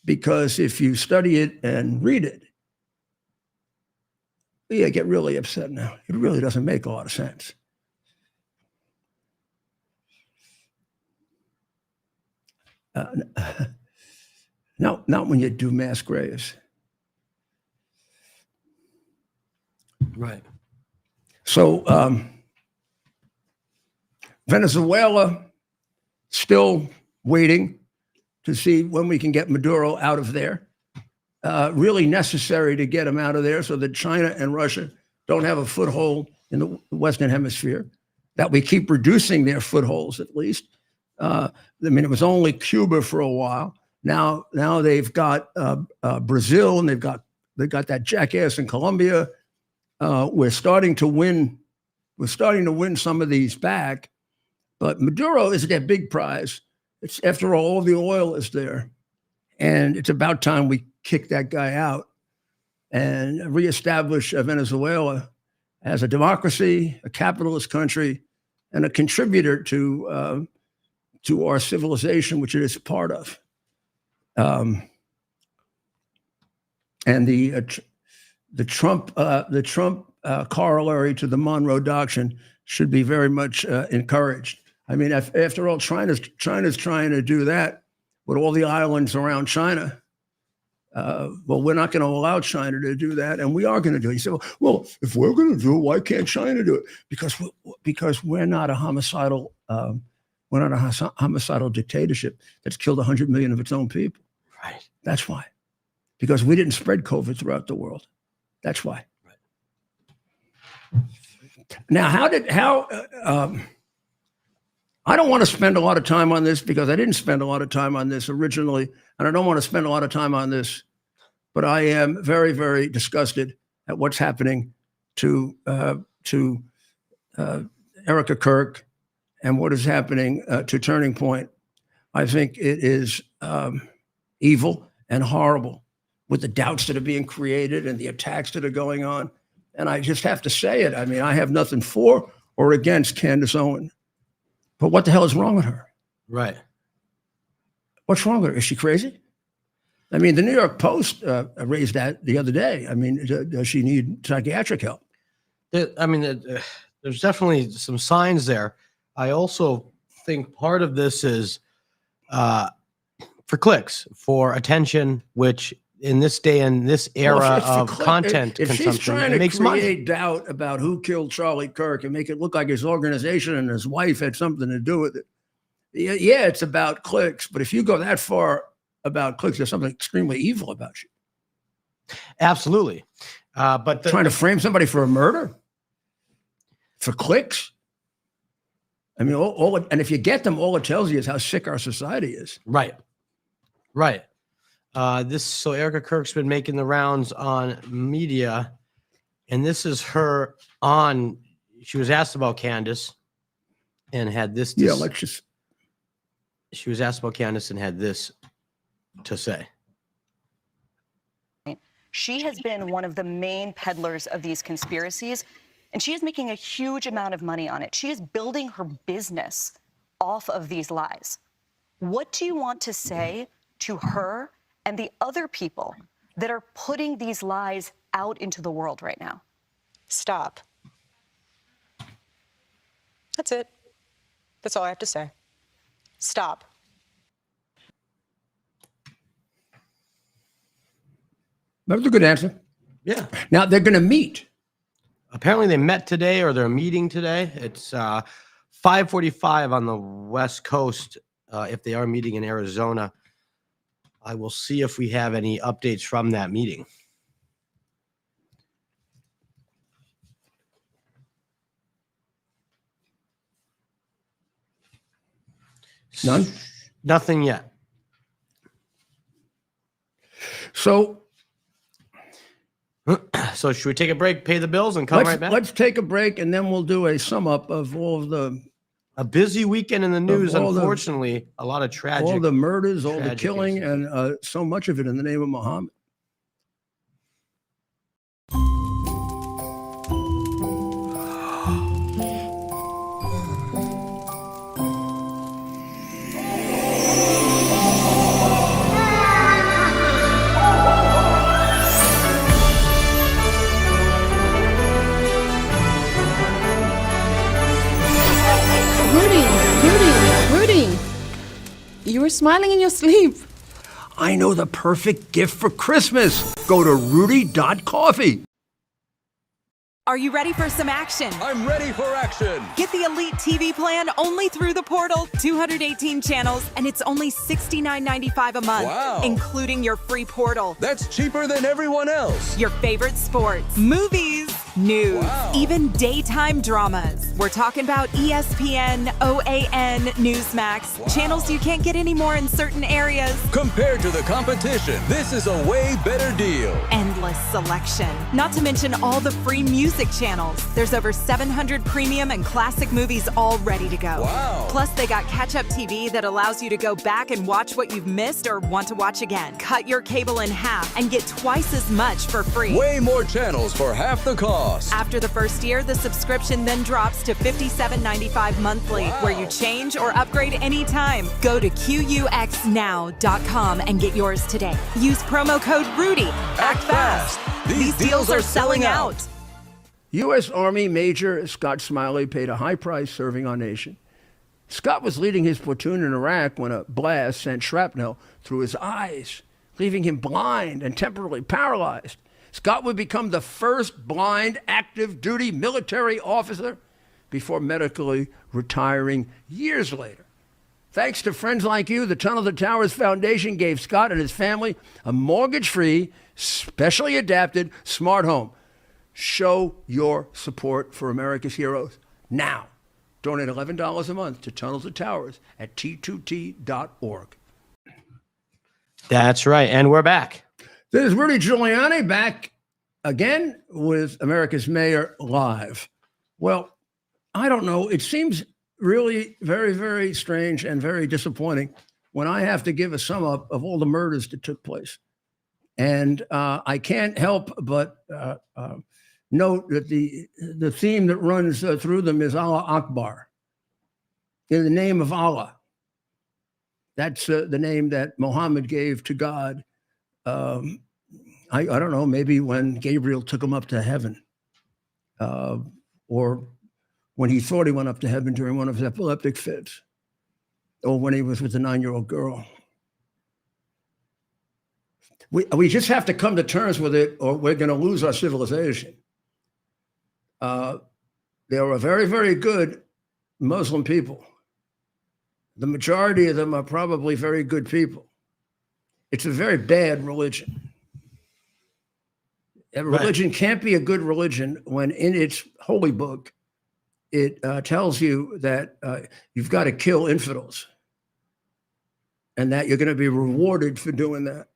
Because if you study it and read it, I get really upset now. It really doesn't make a lot of sense. No, not when you do mass graves. Right. So Venezuela still waiting to see when we can get Maduro out of there. Really necessary to get him out of there so that China and Russia don't have a foothold in the Western Hemisphere, that we keep reducing their footholds at least. I mean, it was only Cuba for a while. Now they've got Brazil, and they've got that jackass in Colombia. We're starting to win. We're starting to win some of these back, but Maduro is their big prize. It's, after all the oil is there, and it's about time we kick that guy out and reestablish Venezuela as a democracy, a capitalist country, and a contributor to our civilization, which it is part of. And the Trump corollary to the Monroe Doctrine should be very much encouraged. I mean, after all, China's trying to do that with all the islands around China. Well, we're not going to allow China to do that, and we are going to do it. You say, well, if we're going to do it, why can't China do it? Because we're not a homicidal dictatorship that's killed 100 million of its own people. Right. That's why. Because we didn't spread COVID throughout the world. That's why. Now, I don't want to spend a lot of time on this because I didn't spend a lot of time on this originally, and I don't want to spend a lot of time on this, but I am very, very disgusted at what's happening to Erica Kirk and what is happening to Turning Point. I think it is evil and horrible with the doubts that are being created and the attacks that are going on. And I just have to say it. I mean, I have nothing for or against Candace Owen. But what the hell is wrong with her? Right. What's wrong with her? Is she crazy? I mean, the New York Post raised that the other day. I mean, does she need psychiatric help? There's definitely some signs there. I also think part of this is for clicks, for attention, which in this day and this era of content if consumption, she's trying it to makes create money. doubt about who killed Charlie Kirk and make it look like his organization and his wife had something to do with it. Yeah, it's about clicks, but if you go that far about clicks, there's something extremely evil about you. Absolutely. But Trying to frame somebody for a murder? For clicks? I mean, and if you get them, all it tells you is how sick our society is. Right. So Erica Kirk's been making the rounds on media, and this is her on. She was asked about Candace, and had this. Yeah, let's just. She was asked about Candace and had this to say. She has been one of the main peddlers of these conspiracies, and she is making a huge amount of money on it. She is building her business off of these lies. What do you want to say to her and the other people that are putting these lies out into the world right now? Stop. That's it. That's all I have to say. Stop. That was a good answer. Yeah. Now they're going to meet. Apparently they met today, or they're meeting today. It's 5:45 on the West Coast. If they are meeting in Arizona, I will see if we have any updates from that meeting. None? Nothing yet. So should we take a break, pay the bills, and come right back? let's take a break, and then we'll do a sum up of all of the A busy weekend in the news, all the- unfortunately. A lot of tragic. all the murders, all the tragic killing, incidents. and so much of it in the name of Muhammad. Rudy, you were smiling in your sleep. I know the perfect gift for Christmas. Go to rudy.coffee. Are you ready for some action? I'm ready for action. Get the Elite TV plan only through the portal, 218 channels, and it's only $69.95 a month, Wow. including your free portal. That's cheaper than everyone else. Your favorite sports, movies, news, Wow. even daytime dramas. We're talking about ESPN, OAN, Newsmax, Wow. channels you can't get anymore in certain areas. Compared to the competition, this is a way better deal. Endless selection. Not to mention all the free music channels. There's over 700 premium and classic movies all ready to go. Wow. Plus, they got catch-up TV that allows you to go back and watch what you've missed or want to watch again. Cut your cable in half and get twice as much for free. Way more channels for half the cost. After the first year, the subscription then drops to $57.95 monthly, Wow. where you change or upgrade anytime. Go to QUXNow.com and get yours today. Use promo code RUDY. Act fast. These deals are selling out. U.S. Army Major Scott Smiley paid a high price serving our nation. Scott was leading his platoon in Iraq when a blast sent shrapnel through his eyes, leaving him blind and temporarily paralyzed. Scott would become the first blind active duty military officer before medically retiring years later. Thanks to friends like you, the Tunnel to Towers Foundation gave Scott and his family a mortgage-free, specially adapted smart home. Show your support for America's heroes now. Donate $11 a month to Tunnels to Towers at T2T.org. That's right. And we're back. This is Rudy Giuliani back again with America's Mayor Live. Well, I don't know. It seems really very, very strange and very disappointing when I have to give a sum up of all the murders that took place. And I can't help but note that the theme that runs through them is Allah Akbar, in the name of Allah. That's the name that Muhammad gave to God. I don't know, maybe when Gabriel took him up to heaven, or when he thought he went up to heaven during one of his epileptic fits, or when he was with a 9-year-old girl. We just have to come to terms with it, or we're going to lose our civilization. There are very, very good Muslim people. The majority of them are probably very good people. It's a very bad religion. A religion can't be a good religion when in its holy book, it tells you that you've got to kill infidels and that you're going to be rewarded for doing that.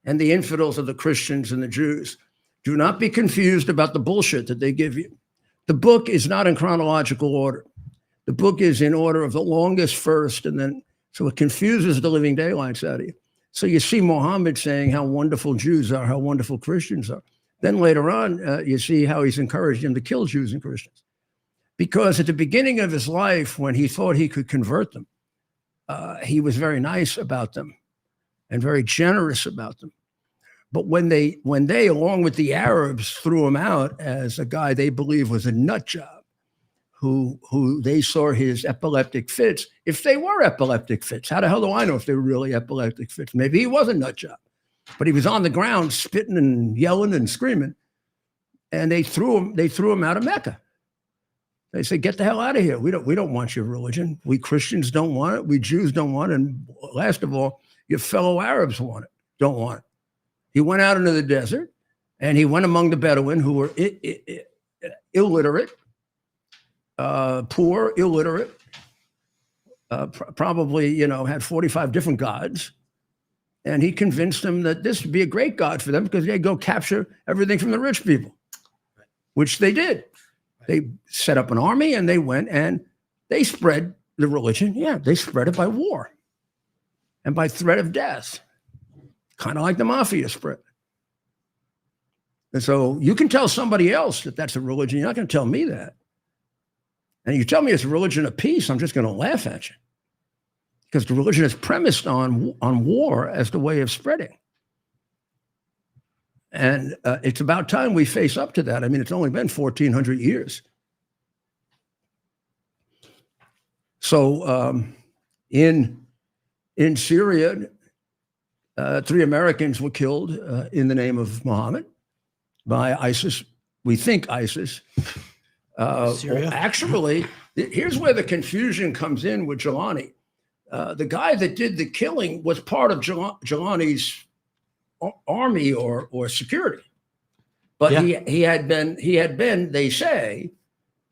And the infidels are the Christians and the Jews. Do not be confused about the bullshit that they give you. The book is not in chronological order. The book is in order of the longest first, and then, so it confuses the living daylights out of you. So you see Muhammad saying how wonderful Jews are, how wonderful Christians are. Then later on, you see how he's encouraged them to kill Jews and Christians. Because at the beginning of his life, when he thought he could convert them, he was very nice about them and very generous about them. But when they, along with the Arabs, threw him out as a guy they believe was a nut job, who they saw his epileptic fits, if they were epileptic fits, how the hell do I know if they were really epileptic fits? Maybe he was a nut job, but he was on the ground spitting and yelling and screaming, and they threw him out of Mecca. They said, "Get the hell out of here. We don't want your religion. We Christians don't want it. We Jews don't want it. And last of all, your fellow Arabs don't want it." He went out into the desert, and he went among the Bedouin, who were illiterate, poor, illiterate, probably, had 45 different gods. And he convinced them that this would be a great God for them because they'd go capture everything from the rich people, which they did. They set up an army and they went and they spread the religion. Yeah, they spread it by war and by threat of death, kind of like the mafia spread. And so you can tell somebody else that that's a religion. You're not going to tell me that. And you tell me it's a religion of peace, I'm just going to laugh at you. Because the religion is premised on war as the way of spreading. And it's about time we face up to that. I mean, it's only been 1,400 years. So in Syria, 3 Americans were killed in the name of Muhammad by ISIS. We think ISIS. Syria? Actually, here's where the confusion comes in with Giuliani. The guy that did the killing was part of Giuliani's army or security, but yeah. he had been, they say,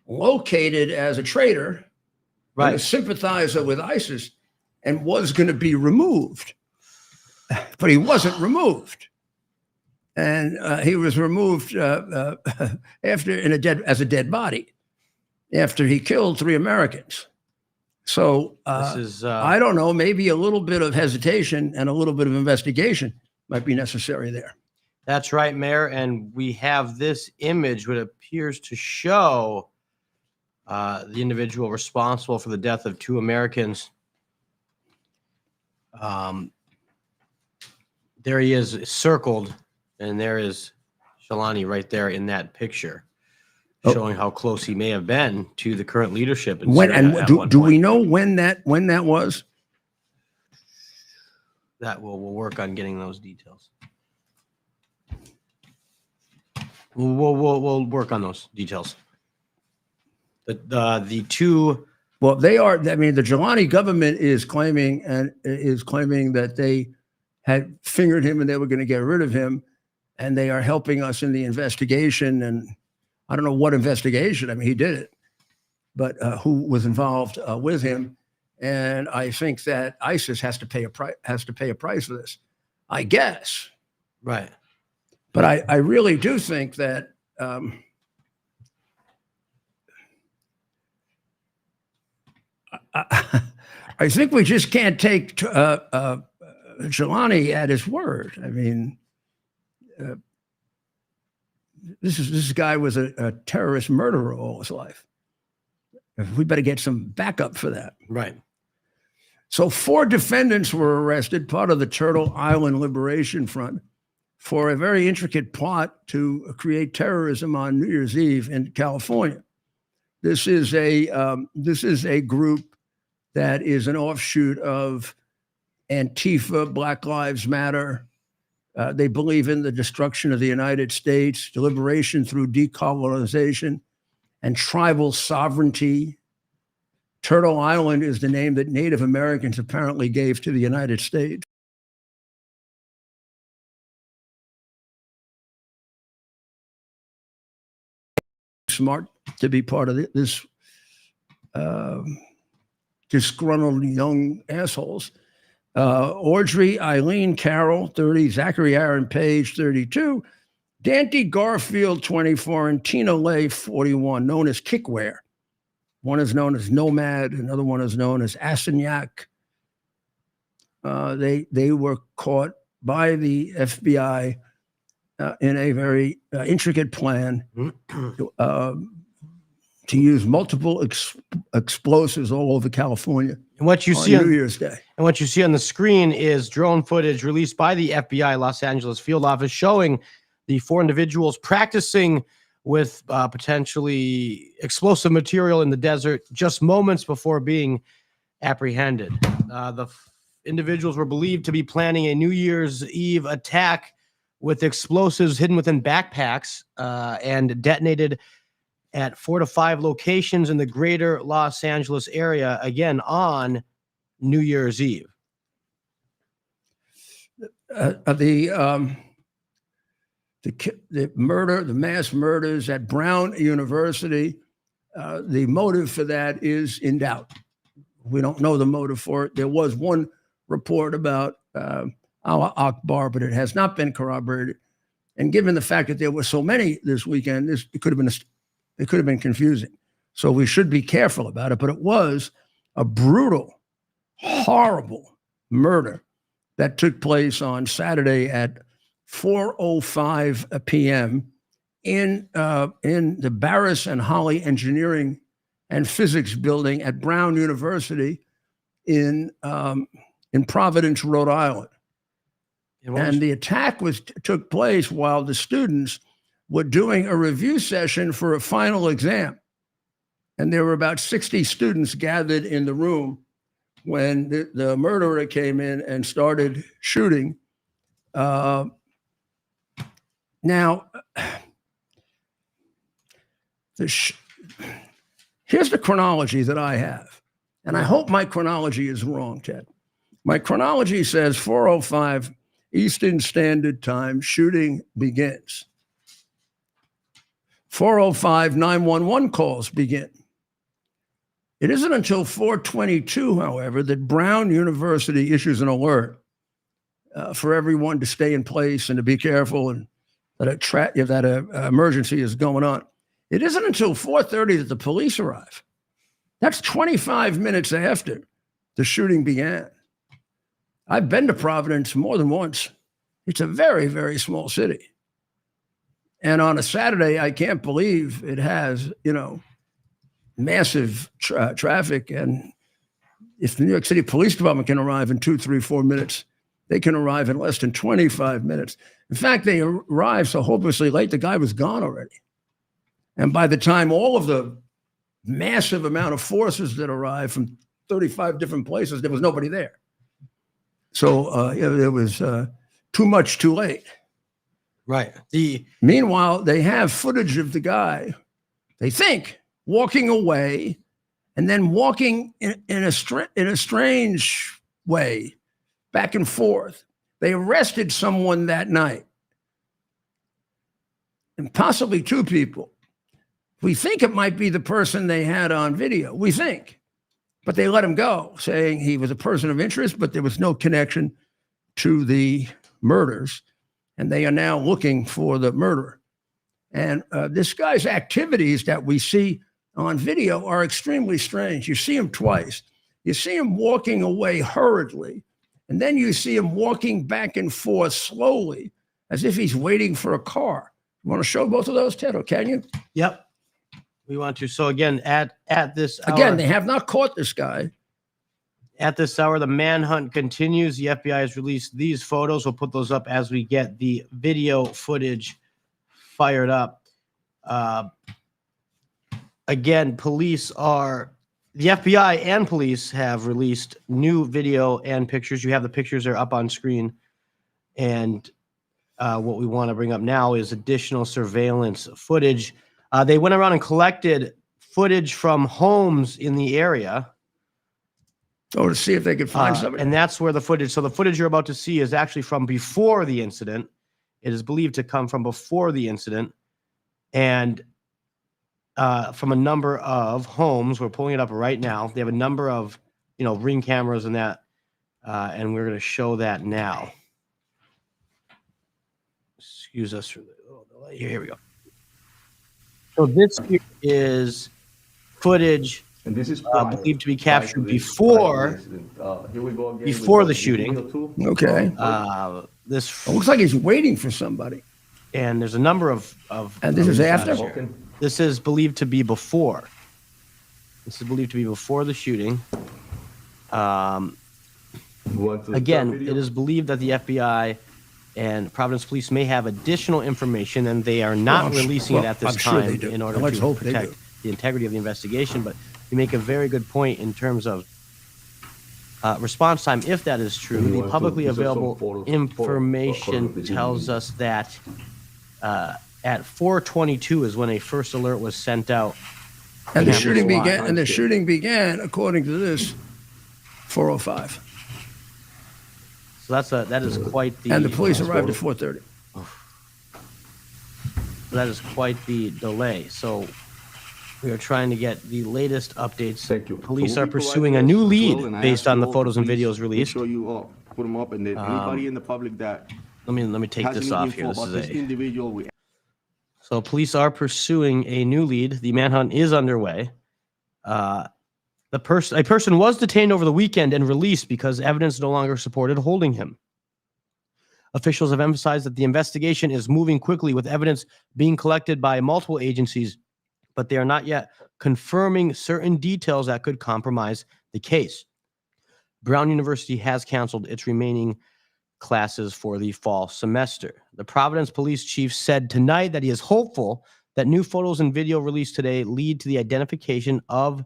located as a traitor, right, and a sympathizer with ISIS, and was going to be removed, but he wasn't removed, and he was removed after as a dead body after he killed 3 Americans. So I don't know, maybe a little bit of hesitation and a little bit of investigation might be necessary there. That's right, Mayor. And we have this image, what appears to show the individual responsible for the death of 2 Americans. There he is circled, and there is Giuliani right there in that picture, showing how close he may have been to the current leadership. In when Syria and do we know when that was? That we'll work on getting those details. We'll work on those details. The 2. Well, they are. I mean, the Giuliani government is claiming that they had fingered him and they were going to get rid of him. and they are helping us in the investigation. And I don't know what investigation. I mean, he did it, but who was involved with him? And I think that ISIS has to pay a price for this, I guess. Right. But I really do think that I think we just can't take Jelani at his word. I mean, this guy was a terrorist murderer all his life. We better get some backup for that. Right. So 4 defendants were arrested, part of the Turtle Island Liberation Front, for a very intricate plot to create terrorism on New Year's Eve in California. This is a group that is an offshoot of Antifa, Black Lives Matter. They believe in the destruction of the United States, liberation through decolonization, and tribal sovereignty. Turtle Island is the name that Native Americans apparently gave to the United States. Smart to be part of this disgruntled young assholes. Audrey Eileen Carroll, 30, Zachary Aaron Page, 32, Dante Garfield, 24, and Tina Lay, 41, known as Kickware. One is known as Nomad, another one is known as Assignac. They were caught by the FBI in a very intricate plan to use multiple explosives all over California. And what you on see New Year's Day. And what you see on the screen is drone footage released by the FBI Los Angeles field office showing the 4 individuals practicing with potentially explosive material in the desert just moments before being apprehended. The individuals were believed to be planning a New Year's Eve attack with explosives hidden within backpacks and detonated at 4 to 5 locations in the greater Los Angeles area, again on New Year's Eve. The mass murders at Brown University, the motive for that is in doubt. We don't know the motive for it. There was one report about Allah Akbar, but it has not been corroborated. And given the fact that there were so many this weekend, it could have been confusing. So we should be careful about it. But it was a brutal, horrible murder that took place on Saturday at 4:05 p.m. in the Barris and Holly Engineering and Physics Building at Brown University in Providence, Rhode Island. And the attack took place while the students were doing a review session for a final exam. And there were about 60 students gathered in the room when the murderer came in and started shooting. Now, here's the chronology that I have. And I hope my chronology is wrong, Ted. My chronology says 4:05 Eastern Standard Time, shooting begins. 4:05, 911 calls begin. It isn't until 4:22, however, that Brown University issues an alert for everyone to stay in place and to be careful and that an emergency is going on. It isn't until 4:30 that the police arrive. That's 25 minutes after the shooting began. I've been to Providence more than once. It's a very, very small city. And on a Saturday, I can't believe it has, massive traffic. And if the New York City Police Department can arrive in 2, 3, 4 minutes, they can arrive in less than 25 minutes. In fact, they arrived so hopelessly late, the guy was gone already. And by the time all of the massive amount of forces that arrived from 35 different places, there was nobody there. So it was too much too late. Right. Meanwhile, they have footage of the guy, they think, walking away and then walking in a strange way, back and forth. They arrested someone that night. and possibly two people. We think it might be the person they had on video. We think, but they let him go, saying he was a person of interest, but there was no connection to the murders, and they are now looking for the murderer. And this guy's activities that we see on video are extremely strange. You see him twice. You see him walking away hurriedly, and then you see him walking back and forth slowly, as if he's waiting for a car. You want to show both of those, Ted, or can you? Yep. We want to. So again, at this hour, Again, they have not caught this guy. at this hour, the manhunt continues. The FBI has released these photos. We'll put those up as we get the video footage fired up. Again, the FBI and police have released new video and pictures. You have the pictures there up on screen. And what we want to bring up now is additional surveillance footage. They went around and collected footage from homes in the area. Oh, to see if they could find somebody. And that's where the footage. So the footage you're about to see is actually from before the incident. It is believed to come from before the incident, and from a number of homes. We're pulling it up right now. They have a number of, Ring cameras and that, and we're going to show that now. Excuse us for the delay. Here we go. So this here is footage. And this is believed to be captured before the shooting. Okay. This It looks like he's waiting for somebody. and there's a number of And this is after? here. This is believed to be before. This is believed to be before the shooting. Again, it is believed that the FBI and Providence Police may have additional information, and they are not releasing it at this I'm sure they time do. in order Let's to hope they protect do. the integrity of the investigation. But you make a very good point in terms of response time. If that is true, the publicly available information tells us that at 4:22 is when a first alert was sent out. And the Cameras shooting live. began. And the shooting began, according to this, 4:05. So that is quite the. And the police arrived at 4:30. That is quite the delay. So we are trying to get the latest updates. Thank you. Police So are we provide pursuing a this new as well, lead and I based ask on you the all photos to and please videos released. Make sure you put them up, and then anybody in the public that Let me take has this any off info here. This about is this a. individual, we So police are pursuing a new lead. The manhunt is underway. A person was detained over the weekend and released because evidence no longer supported holding him. Officials have emphasized that the investigation is moving quickly with evidence being collected by multiple agencies, but they are not yet confirming certain details that could compromise the case. Brown University has canceled its remaining classes for the fall semester. The Providence Police Chief said tonight that he is hopeful that new photos and video released today lead to the identification of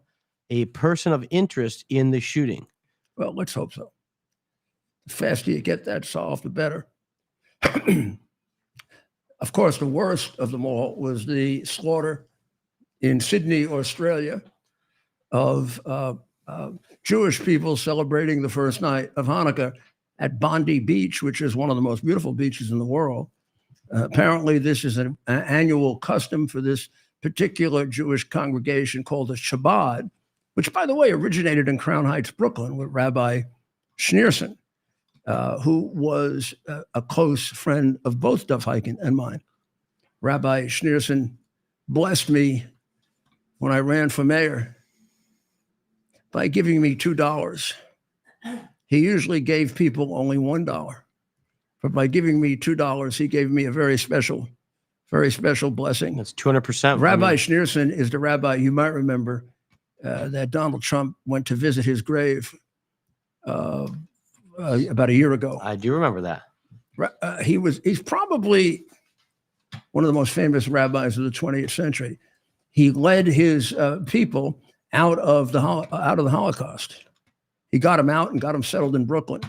a person of interest in the shooting. Well, let's hope so. The faster you get that solved, the better. Of course, the worst of them all was the slaughter in Sydney, Australia, of Jewish people celebrating the first night of Hanukkah at Bondi Beach, which is one of the most beautiful beaches in the world. Apparently, this is an annual custom for this particular Jewish congregation called the Shabbat, which, by the way, originated in Crown Heights, Brooklyn, with Rabbi Schneerson, who was a close friend of both Duff Heiken and mine. Rabbi Schneerson blessed me when I ran for mayor by giving me $2. He usually gave people only $1. But by giving me $2, he gave me a very special blessing. That's 200%. Rabbi Schneerson is the rabbi, you might remember, that Donald Trump went to visit his grave about a year ago. I do remember that. He's probably one of the most famous rabbis of the 20th century. He led his people out of the Holocaust. He got them out and got them settled in Brooklyn.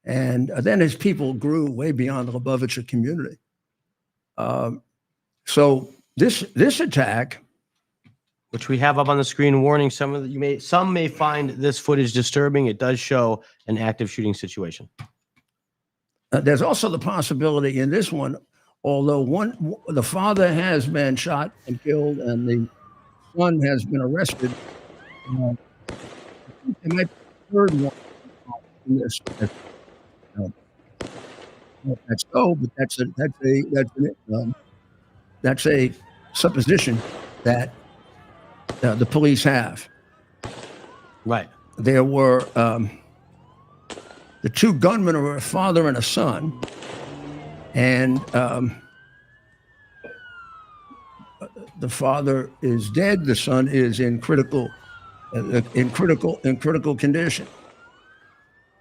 And then his people grew way beyond the Lubavitcher community. So this attack, which we have up on the screen, warning some may find this footage disturbing. It does show an active shooting situation. there's also the possibility in this one although the father has been shot and killed and the son has been arrested. Uh, there might be a third one in this. I don't know if that's so, but that's a supposition that the police have. Right. There were the two gunmen were a father and a son, and the father is dead. The son is in critical condition.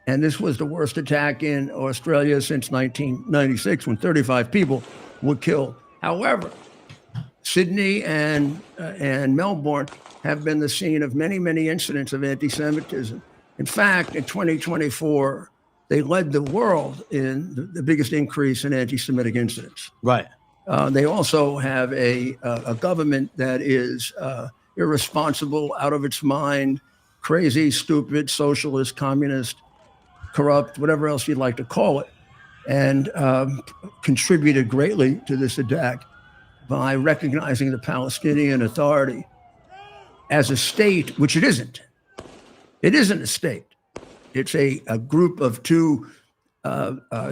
And this was the worst attack in Australia since 1996, when 35 people were killed. However, Sydney and Melbourne have been the scene of many, many incidents of anti-Semitism. In fact, in 2024, they led the world in the biggest increase in anti-Semitic incidents. Right. They also have a government that is irresponsible, out of its mind, crazy, stupid, socialist, communist, corrupt, whatever else you'd like to call it, and contributed greatly to this attack by recognizing the Palestinian Authority as a state, which it isn't. It isn't a state. It's a group of two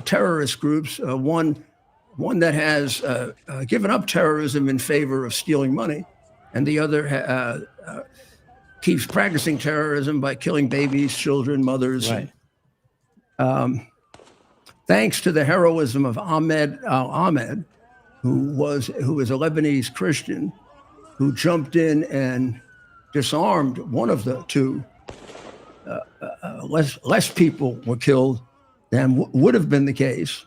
terrorist groups, one that has given up terrorism in favor of stealing money, and the other keeps practicing terrorism by killing babies, children, mothers. Right. Thanks to the heroism of Ahmed al-Ahmed, who is a Lebanese Christian, who jumped in and disarmed one of the two, less people were killed than would have been the case.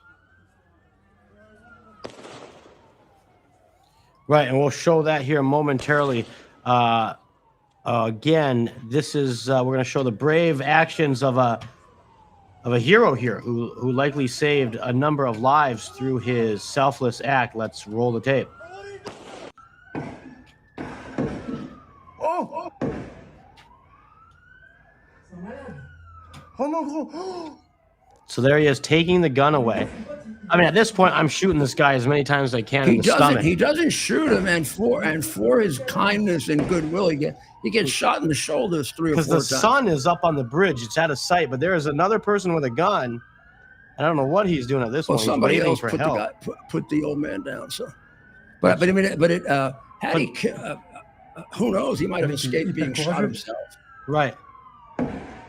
Right, and we'll show that here momentarily. Again, this is we're going to show the brave actions of a hero here who likely saved a number of lives through his selfless act. Let's roll the tape. So there he is, taking the gun away. I mean, at this point, I'm shooting this guy as many times as I can in the stomach. He doesn't shoot him, and for his kindness and goodwill, he gets shot in the shoulders 3 or 4 times. Because the sun is up on the bridge, it's out of sight. But there is another person with a gun. I don't know what he's doing at this point. Somebody else for put help. put the old man down. So, but I mean, had he, who knows? He might have escaped being shot himself. Right.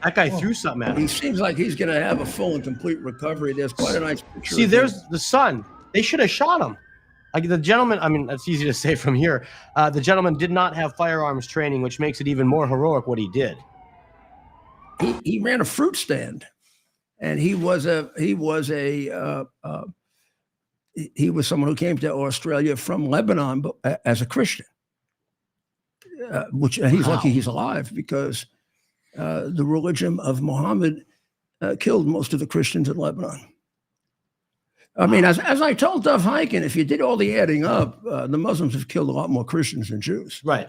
That guy threw something at him. He seems like he's going to have a full and complete recovery. There's quite a nice picture. See, there's the son. They should have shot him. Like the gentleman, I mean, that's easy to say from here. The gentleman did not have firearms training, which makes it even more heroic what he did. He ran a fruit stand, and he was someone who came to Australia from Lebanon as a Christian. Which he's lucky he's alive, because the religion of Muhammad killed most of the Christians in Lebanon. I mean, as I told Duff Heiken, if you did all the adding up, the Muslims have killed a lot more Christians than Jews. Right.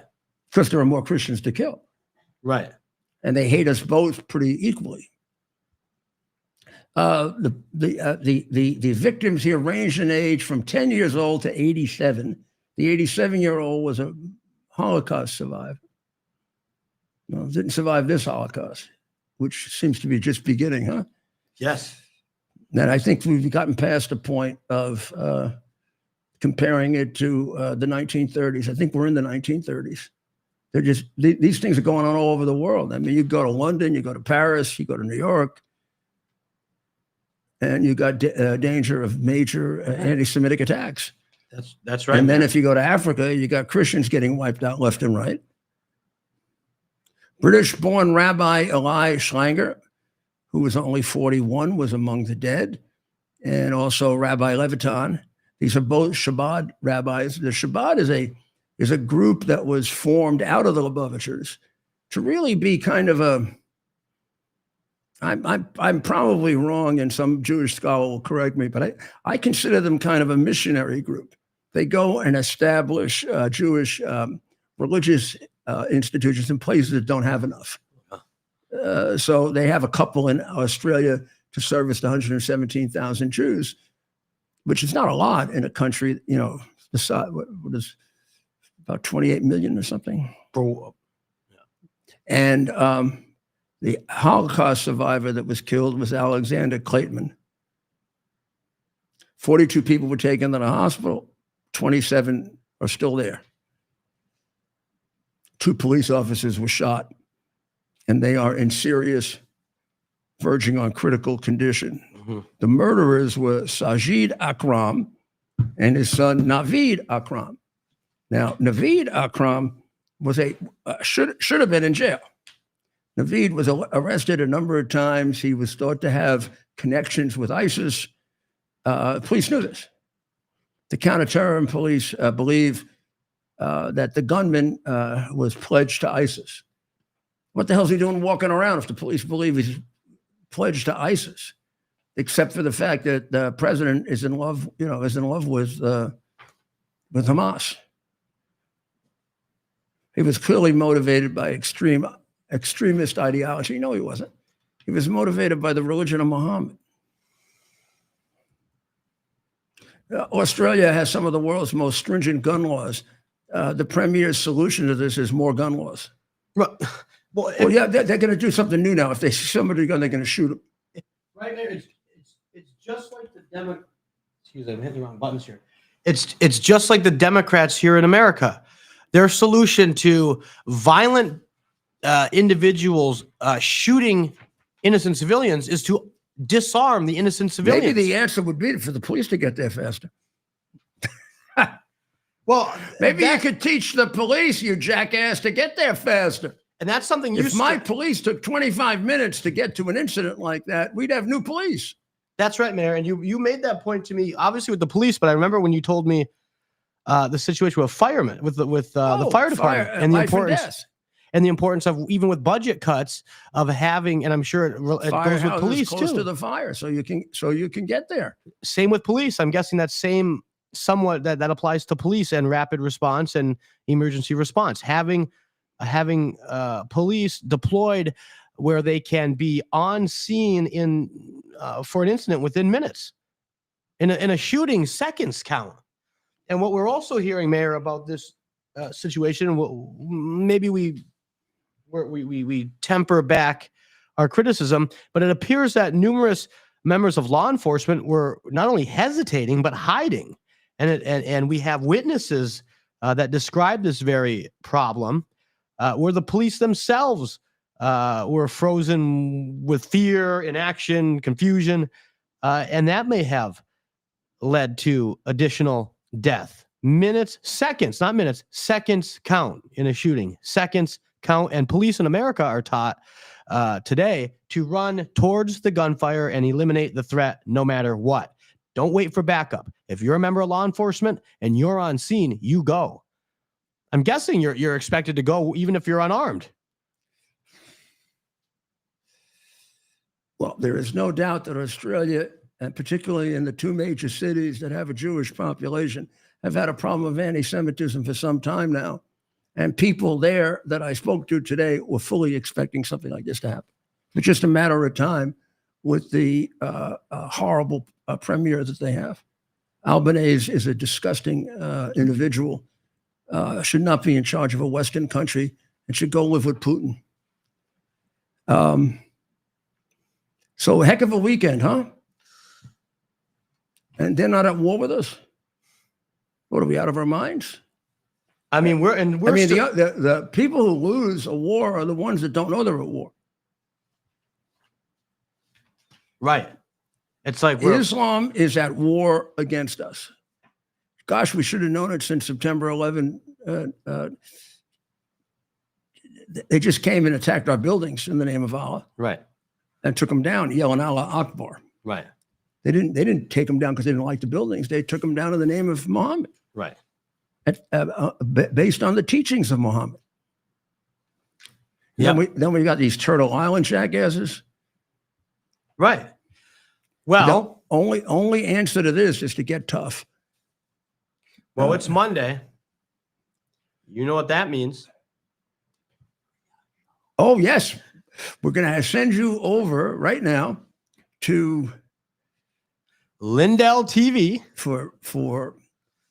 Because there are more Christians to kill. Right. And they hate us both pretty equally. The victims here ranged in age from 10 years old to 87. The 87-year-old was a Holocaust survivor. No, didn't survive this Holocaust, which seems to be just beginning, huh? Yes. And I think we've gotten past the point of comparing it to the 1930s. I think we're in the 1930s. They're just these things are going on all over the world. I mean, you go to London, you go to Paris, you go to New York, and you got danger of major anti-Semitic attacks. That's right. And then if you go to Africa, you got Christians getting wiped out left and right. British-born Rabbi Eli Schlanger, who was only 41, was among the dead, and also Rabbi Levitan. These are both Chabad rabbis. The Chabad is a group that was formed out of the Lubavitchers to really be kind of a. I'm probably wrong, and some Jewish scholar will correct me, but I consider them kind of a missionary group. They go and establish Jewish religious institutions in places that don't have enough. So they have a couple in Australia to service the 117,000 Jews. which is not a lot in a country, you know, the size, what is about 28 million or something. And the Holocaust survivor that was killed was Alexander Kleitman. 42 people were taken to the hospital. 27 are still there. 2 police officers were shot, and they are in serious, verging on critical condition. Mm-hmm. The murderers were Sajid Akram and his son Naveed Akram. Now, Naveed Akram was should have been in jail. Naveed was arrested a number of times. He was thought to have connections with ISIS. Police knew this. The counterterrorism police believe that the gunman was pledged to ISIS. What the hell is he doing walking around if the police believe he's pledged to ISIS? Except for the fact that the president is in love, with Hamas. He was clearly motivated by extremist ideology. No, he wasn't. He was motivated by the religion of Muhammad. Australia has some of the world's most stringent gun laws. The premier solution to this is more gun laws. Well, yeah, they're going to do something new now. If they see somebody gun, they're going to shoot them. Right there, it's just like the Democrats. Excuse me, I'm hitting the wrong buttons here. It's just like the Democrats here in America. Their solution to violent individuals shooting innocent civilians is to disarm the innocent civilians. Maybe the answer would be for the police to get there faster. Well, maybe you could teach the police, you jackass, to get there faster. And that's something if my police took 25 minutes to get to an incident like that, we'd have new police. That's right, Mayor. And you made that point to me, obviously with the police, but I remember when you told me the situation with firemen, with the fire department, and the importance of, even with budget cuts, of having, and I'm sure it goes with police close too, to the fire, so you can get there. Same with police. I'm guessing that same somewhat that applies to police and rapid response and emergency response. Having police deployed where they can be on scene for an incident within minutes. In a shooting, seconds count. And what we're also hearing, Mayor, about this situation, maybe we temper back our criticism, but it appears that numerous members of law enforcement were not only hesitating but hiding, and we have witnesses that describe this very problem, where the police themselves were frozen with fear, inaction, confusion, and that may have led to additional death. Seconds, not minutes, seconds count in a shooting. Seconds count, and police in America are taught today to run towards the gunfire and eliminate the threat no matter what. Don't wait for backup. If you're a member of law enforcement and you're on scene, you go. I'm guessing you're expected to go even if you're unarmed. Well, there is no doubt that Australia, and particularly in the 2 major cities that have a Jewish population, have had a problem of anti-Semitism for some time now. And people there that I spoke to today were fully expecting something like this to happen. It's just a matter of time with the horrible premier that they have. Albanese is a disgusting individual, should not be in charge of a Western country, and should go live with Putin. So a heck of a weekend, huh? And they're not at war with us? What, are we out of our minds? I mean, the people who lose a war are the ones that don't know they're at war. Right. It's like Islam is at war against us. Gosh, we should have known it since September 11. They just came and attacked our buildings in the name of Allah. Right. And took them down, yelling Allah Akbar. Right. They didn't take them down because they didn't like the buildings. They took them down in the name of Muhammad. Right. Based on the teachings of Muhammad. Yeah. Then we got these Turtle Island jackasses. Right. Well, the only answer to this is to get tough. Well, it's Monday. You know what that means. Oh, yes. We're going to send you over right now to Lindell TV. for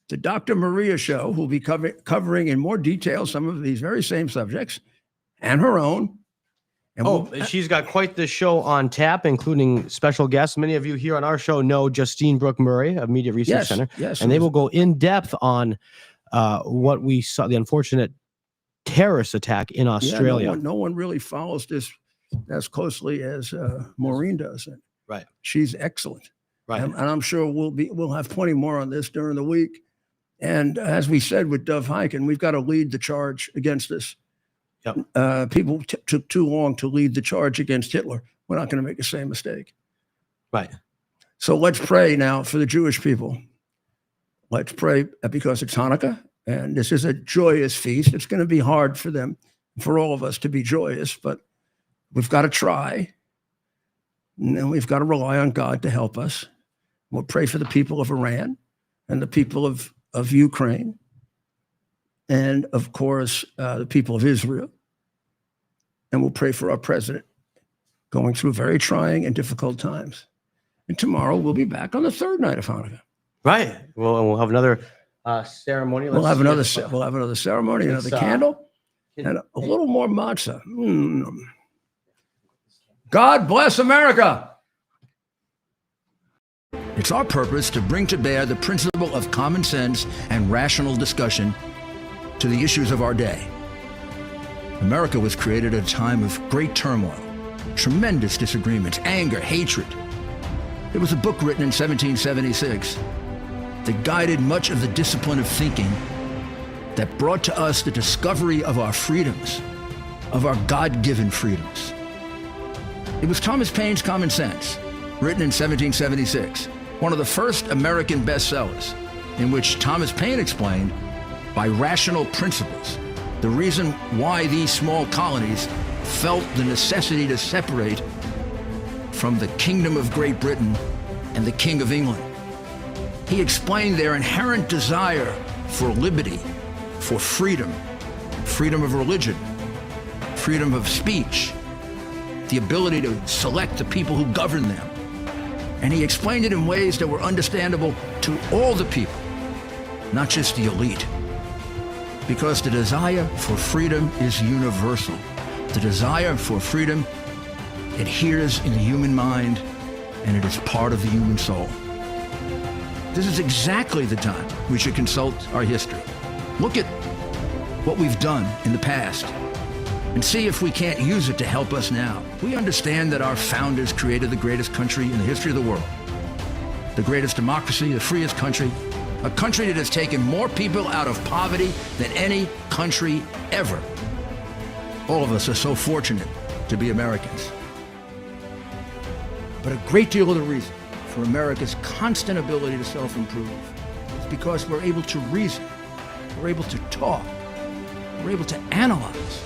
the Dr. Maria show, who'll be covering in more detail some of these very same subjects and her own. And She's got quite the show on tap, including special guests. Many of you here on our show know Justine Brooke Murray of Media Research Center. Yes, and they will go in depth on what we saw, the unfortunate terrorist attack in Australia. No one really follows this as closely as Maureen does. Right. She's excellent. Right. And I'm sure we'll have plenty more on this during the week. And as we said with Dov Hikind, we've got to lead the charge against this. Yep. People took too long to lead the charge against Hitler. We're not going to make the same mistake. Right. So let's pray now for the Jewish people. Let's pray because it's Hanukkah, and this is a joyous feast. It's going to be hard for them, for all of us to be joyous, but we've got to try. And we've got to rely on God to help us. We'll pray for the people of Iran and the people of Ukraine. And of course, the people of Israel. And we'll pray for our president going through very trying and difficult times. And tomorrow we'll be back on the third night of Hanukkah. Right. Well, we'll have another ceremony. We'll have another ceremony, another candle, and a little more matzah. God bless America. It's our purpose to bring to bear the principle of common sense and rational discussion to the issues of our day. America was created at a time of great turmoil, tremendous disagreements, anger, hatred. There was a book written in 1776 that guided much of the discipline of thinking that brought to us the discovery of our freedoms, of our God-given freedoms. It was Thomas Paine's Common Sense, written in 1776, one of the first American bestsellers, in which Thomas Paine explained by rational principles the reason why these small colonies felt the necessity to separate from the Kingdom of Great Britain and the King of England. He explained their inherent desire for liberty, for freedom, freedom of religion, freedom of speech, the ability to select the people who govern them. And he explained it in ways that were understandable to all the people, not just the elite. Because the desire for freedom is universal. The desire for freedom adheres in the human mind, and it is part of the human soul. This is exactly the time we should consult our history. Look at what we've done in the past and see if we can't use it to help us now. We understand that our founders created the greatest country in the history of the world, the greatest democracy, the freest country, a country that has taken more people out of poverty than any country ever. All of us are so fortunate to be Americans. But a great deal of the reason for America's constant ability to self-improve is because we're able to reason, we're able to talk, we're able to analyze,